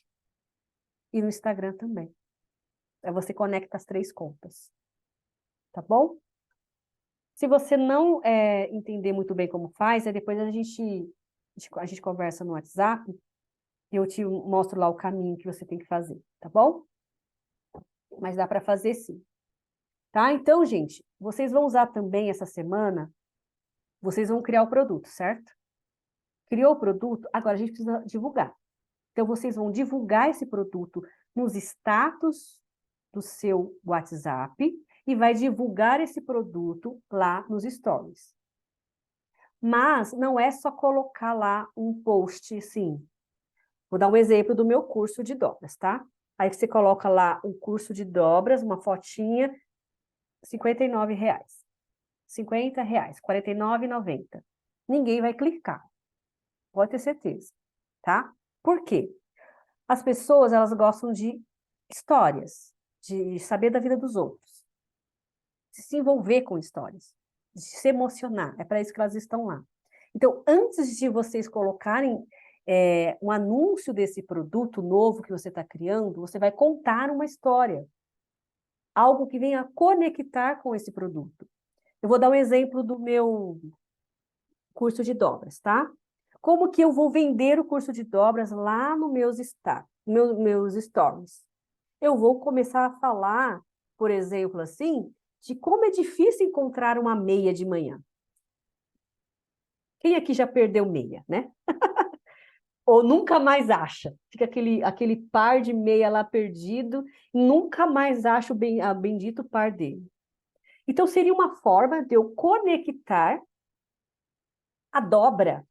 e no Instagram também. Aí você conecta as 3 contas. Tá bom? Se você não entender muito bem como faz, aí depois a gente conversa no WhatsApp e eu te mostro lá o caminho que você tem que fazer, tá bom? Mas dá para fazer sim. Tá? Então, gente, vocês vão usar também essa semana, vocês vão criar o produto, certo? Criou o produto, agora a gente precisa divulgar. Então, vocês vão divulgar esse produto nos status do seu WhatsApp e vai divulgar esse produto lá nos stories. Mas não é só colocar lá um post, sim. Vou dar um exemplo do meu curso de dobras, tá? Aí você coloca lá um curso de dobras, uma fotinha, R$ 59. R$ 50, R$ 49,90. Ninguém vai clicar, pode ter certeza, tá? Por quê? As pessoas, elas gostam de histórias, de saber da vida dos outros, de se envolver com histórias, de se emocionar. É para isso que elas estão lá. Então, antes de vocês colocarem um anúncio desse produto novo que você está criando, você vai contar uma história, algo que venha conectar com esse produto. Eu vou dar um exemplo do meu curso de dobras, tá? Como que eu vou vender o curso de dobras lá no meus stories? Eu vou começar a falar, por exemplo, assim, de como é difícil encontrar uma meia de manhã. Quem aqui já perdeu meia, né? Ou nunca mais acha. Fica aquele par de meia lá perdido, e nunca mais acha o bendito par dele. Então, seria uma forma de eu conectar a dobra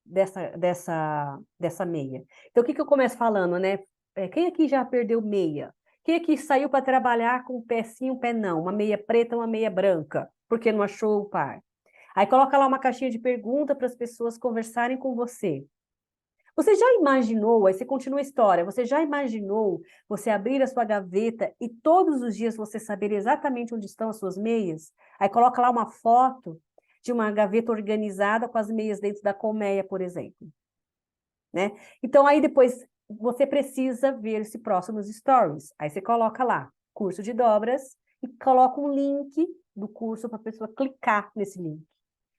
dessa meia. Então, o que eu começo falando, né? Quem aqui já perdeu meia? Quem aqui saiu para trabalhar com um pé sim, um pé não? Uma meia preta, uma meia branca, porque não achou o par. Aí coloca lá uma caixinha de pergunta para as pessoas conversarem com você. Você já imaginou, aí você continua a história, você já imaginou você abrir a sua gaveta e todos os dias você saber exatamente onde estão as suas meias? Aí coloca lá uma foto de uma gaveta organizada com as meias dentro da colmeia, por exemplo, né? Então, aí depois você precisa ver esse próximo nos stories. Aí você coloca lá, curso de dobras, e coloca um link do curso para a pessoa clicar nesse link.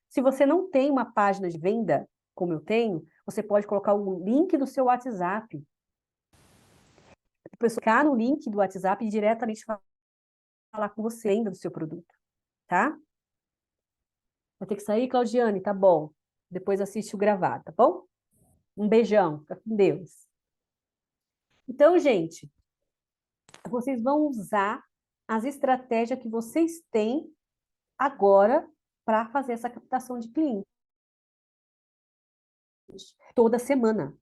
Se você não tem uma página de venda, como eu tenho, você pode colocar o link do seu WhatsApp. A pessoa clicar no link do WhatsApp e diretamente falar com você ainda do seu produto, tá? Vai ter que sair, Claudiane, tá bom. Depois assiste o gravado, tá bom? Um beijão, fica com Deus. Então, gente, vocês vão usar as estratégias que vocês têm agora para fazer essa captação de clientes. Toda semana.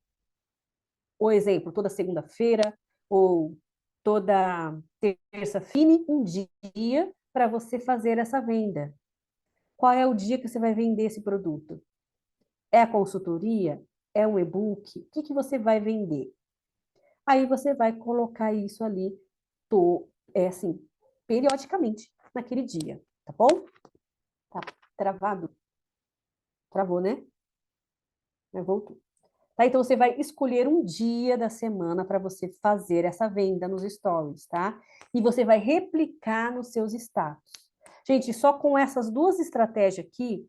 Ou exemplo, toda segunda-feira, ou toda terça, fine um dia para você fazer essa venda. Qual é o dia que você vai vender esse produto? É a consultoria? É um e-book? O que você vai vender? Aí você vai colocar isso ali, assim, periodicamente, naquele dia, tá bom? Tá travado? Travou, né? Mas voltou. Tá? Então, você vai escolher um dia da semana para você fazer essa venda nos stories, tá? E você vai replicar nos seus status. Gente, só com essas duas estratégias aqui,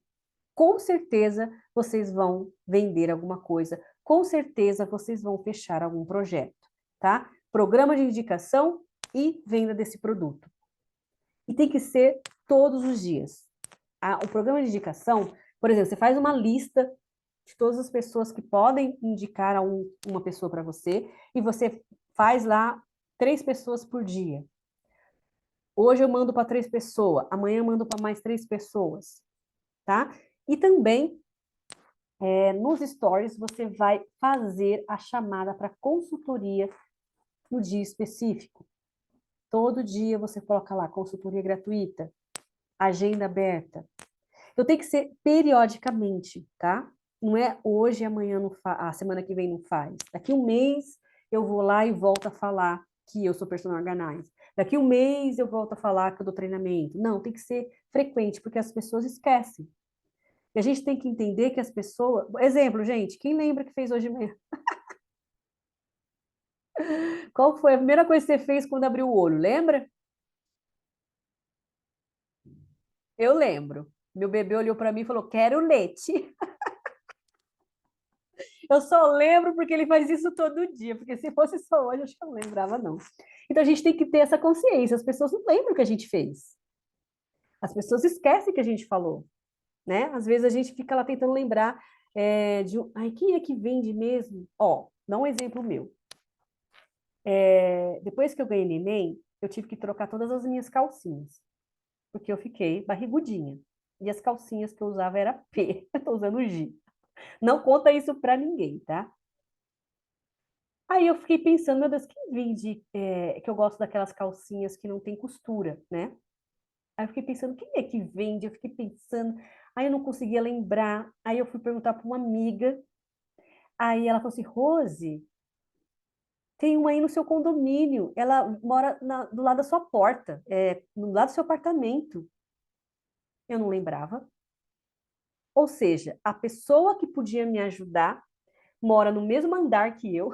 com certeza vocês vão vender alguma coisa, com certeza vocês vão fechar algum projeto, tá? Programa de indicação e venda desse produto. E tem que ser todos os dias. O programa de indicação, por exemplo, você faz uma lista de todas as pessoas que podem indicar uma pessoa para você, e você faz lá 3 pessoas por dia. Hoje eu mando para 3 pessoas, amanhã eu mando para mais 3 pessoas, tá? E também, nos stories, você vai fazer a chamada para consultoria no dia específico. Todo dia você coloca lá, consultoria gratuita, agenda aberta. Então tem que ser periodicamente, tá? Não é hoje, amanhã, a semana que vem não faz. Daqui um mês eu vou lá e volto a falar que eu sou personal organizer. Daqui um mês eu volto a falar que eu dou treinamento. Não, tem que ser frequente, porque as pessoas esquecem. E a gente tem que entender que as pessoas... Exemplo, gente, quem lembra que fez hoje de manhã? Qual foi a primeira coisa que você fez quando abriu o olho? Lembra? Eu lembro. Meu bebê olhou para mim e falou, quero leite. Eu só lembro porque ele faz isso todo dia, porque se fosse só hoje, acho que eu não lembrava, não. Então a gente tem que ter essa consciência. As pessoas não lembram o que a gente fez. As pessoas esquecem que a gente falou, né? Às vezes a gente fica lá tentando lembrar ai, quem é que vende mesmo? Ó, dá um exemplo meu. Depois que eu ganhei neném, eu tive que trocar todas as minhas calcinhas. porque eu fiquei barrigudinha. E as calcinhas que eu usava era P, eu tô usando G. Não conta isso pra ninguém, tá? Aí eu fiquei pensando, meu Deus, quem vende, que eu gosto daquelas calcinhas que não tem costura, né? Aí eu fiquei pensando, quem é que vende? Eu fiquei pensando, aí eu não conseguia lembrar. Aí eu fui perguntar para uma amiga, aí ela falou assim, Rose, tem uma aí no seu condomínio, ela mora do lado da sua porta, do lado do seu apartamento. Eu não lembrava. Ou seja, a pessoa que podia me ajudar mora no mesmo andar que eu,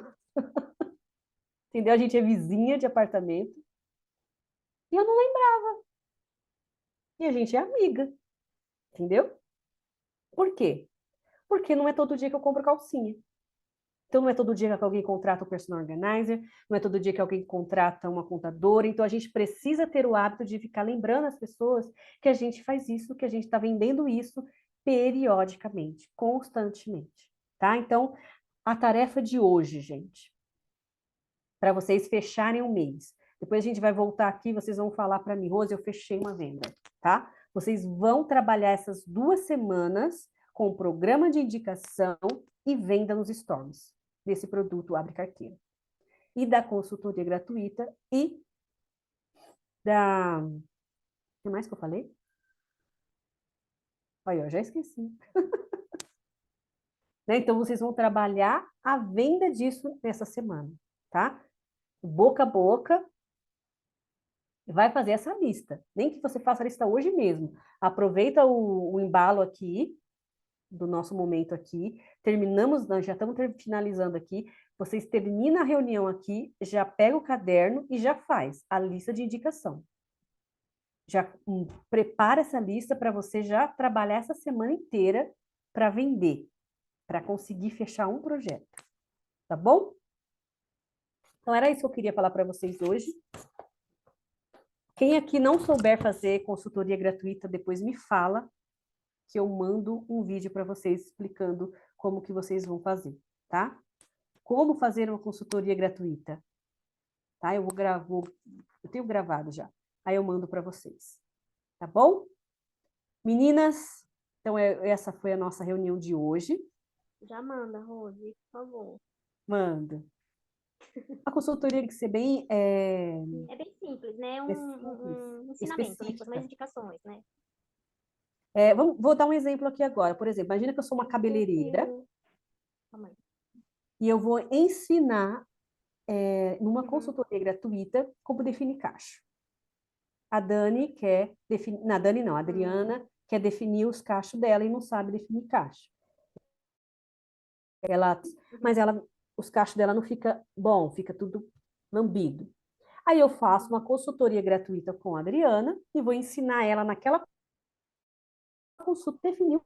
entendeu? A gente é vizinha de apartamento, e eu não lembro. E a gente é amiga, entendeu? Por quê? Porque não é todo dia que eu compro calcinha. Então, não é todo dia que alguém contrata um personal organizer, não é todo dia que alguém contrata uma contadora. Então, a gente precisa ter o hábito de ficar lembrando as pessoas que a gente faz isso, que a gente está vendendo isso periodicamente, constantemente, tá? Então, a tarefa de hoje, gente, para vocês fecharem o mês. Depois a gente vai voltar aqui, vocês vão falar para mim, Rose, eu fechei uma venda, tá? Vocês vão trabalhar essas 2 semanas com o programa de indicação e venda nos stories desse produto Abre Carteira. E da consultoria gratuita e da... O que mais que eu falei? Olha, eu já esqueci. Né? Então, vocês vão trabalhar a venda disso nessa semana, tá? Boca a boca, vai fazer essa lista. Nem que você faça a lista hoje mesmo. Aproveita o embalo aqui, do nosso momento aqui. Terminamos, nós já estamos finalizando aqui. Vocês terminam a reunião aqui, já pega o caderno e já faz a lista de indicação. Já prepara essa lista para você já trabalhar essa semana inteira para vender, para conseguir fechar um projeto. Tá bom? Então, era isso que eu queria falar para vocês hoje. Quem aqui não souber fazer consultoria gratuita, depois me fala, que eu mando um vídeo para vocês explicando como que vocês vão fazer, tá? Como fazer uma consultoria gratuita, tá? Eu tenho gravado já. Aí eu mando para vocês, tá bom? Meninas, então essa foi a nossa reunião de hoje. Já manda, Rose, por favor. Manda. A consultoria tem que ser bem É bem simples, né? simples, Um ensinamento, né? Com mais específica. indicações, né? Vou dar um exemplo aqui agora. Por exemplo, imagina que eu sou uma cabeleireira Calma aí. e eu vou ensinar numa Uhum. consultoria gratuita como definir cacho. A Dani quer definir, não, a Dani não, a Adriana quer definir os cachos dela e não sabe definir cacho. Mas os cachos dela não fica bom, fica tudo lambido. Aí eu faço uma consultoria gratuita com a Adriana e vou ensinar ela naquela consulta definir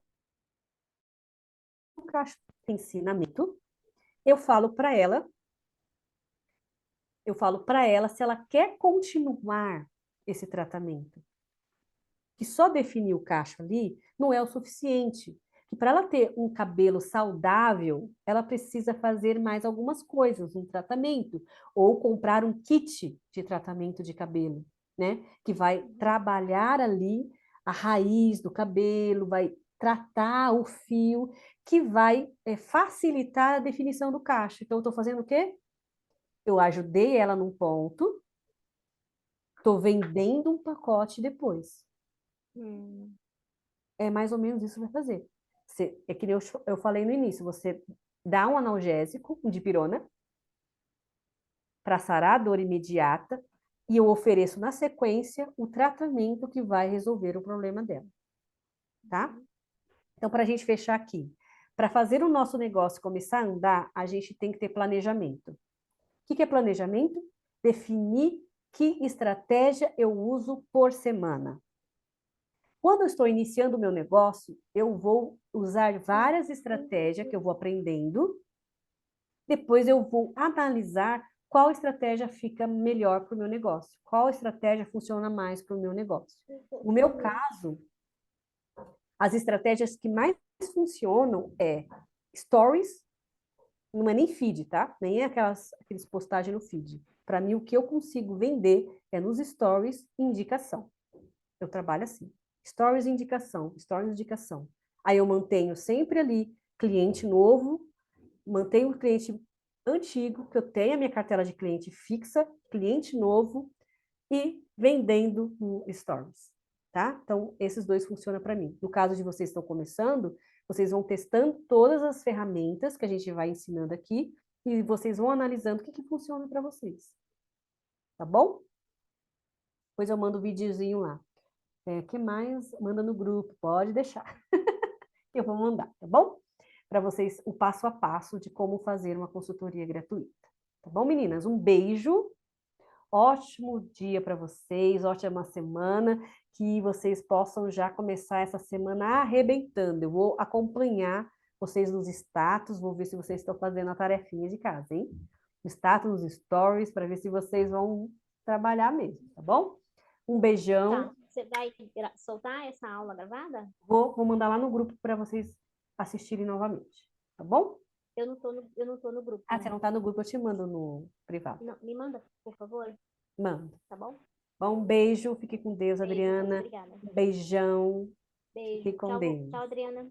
o cacho. Ensinamento. Eu falo para ela se ela quer continuar esse tratamento. Que só definir o cacho ali não é o suficiente. Que para ela ter um cabelo saudável, ela precisa fazer mais algumas coisas, um tratamento, ou comprar um kit de tratamento de cabelo, né? Que vai trabalhar ali a raiz do cabelo, vai tratar o fio, que vai facilitar a definição do cacho. Então, eu estou fazendo o quê? Eu ajudei ela num ponto, estou vendendo um pacote depois. É mais ou menos isso que vai fazer. É que nem eu falei no início, você dá um analgésico, um dipirona, para sarar a dor imediata, e eu ofereço na sequência o tratamento que vai resolver o problema dela. Tá? Então, para a gente fechar aqui, para fazer o nosso negócio começar a andar, a gente tem que ter planejamento. O que é planejamento? Definir que estratégia eu uso por semana. Quando eu estou iniciando o meu negócio, eu vou usar várias estratégias que eu vou aprendendo. Depois eu vou analisar qual estratégia fica melhor para o meu negócio, qual estratégia funciona mais para o meu negócio. No meu caso, as estratégias que mais funcionam é stories, não é nem feed, tá? Nem é aqueles postagens no feed. Para mim, o que eu consigo vender é nos stories indicação. Eu trabalho assim. Stories indicação, stories indicação. Aí eu mantenho sempre ali cliente novo, mantenho o cliente antigo, que eu tenho a minha cartela de cliente fixa, cliente novo e vendendo no Stories, tá? Então, esses dois funcionam para mim. No caso de vocês que estão começando, vocês vão testando todas as ferramentas que a gente vai ensinando aqui e vocês vão analisando o que funciona para vocês. Tá bom? Depois eu mando o videozinho lá. Que mais? Manda no grupo, pode deixar. Eu vou mandar, tá bom? Para vocês o passo a passo de como fazer uma consultoria gratuita. Tá bom, meninas? Um beijo. Ótimo dia para vocês, ótima semana, que vocês possam já começar essa semana arrebentando. Eu vou acompanhar vocês nos status, vou ver se vocês estão fazendo a tarefinha de casa, hein? Status, nos stories, para ver se vocês vão trabalhar mesmo, tá bom? Um beijão. Tá. Você vai soltar essa aula gravada? Vou mandar lá no grupo para vocês assistirem novamente, tá bom? Eu não tô no grupo, Ah, né? você não tá no grupo, eu te mando no privado. Não, me manda, por favor, Mando. tá bom? Bom, um beijo, fique com Deus, Beijo, Adriana. obrigada. Um beijão. Fique Beijo. com Tchau, Deus. tchau, Adriana.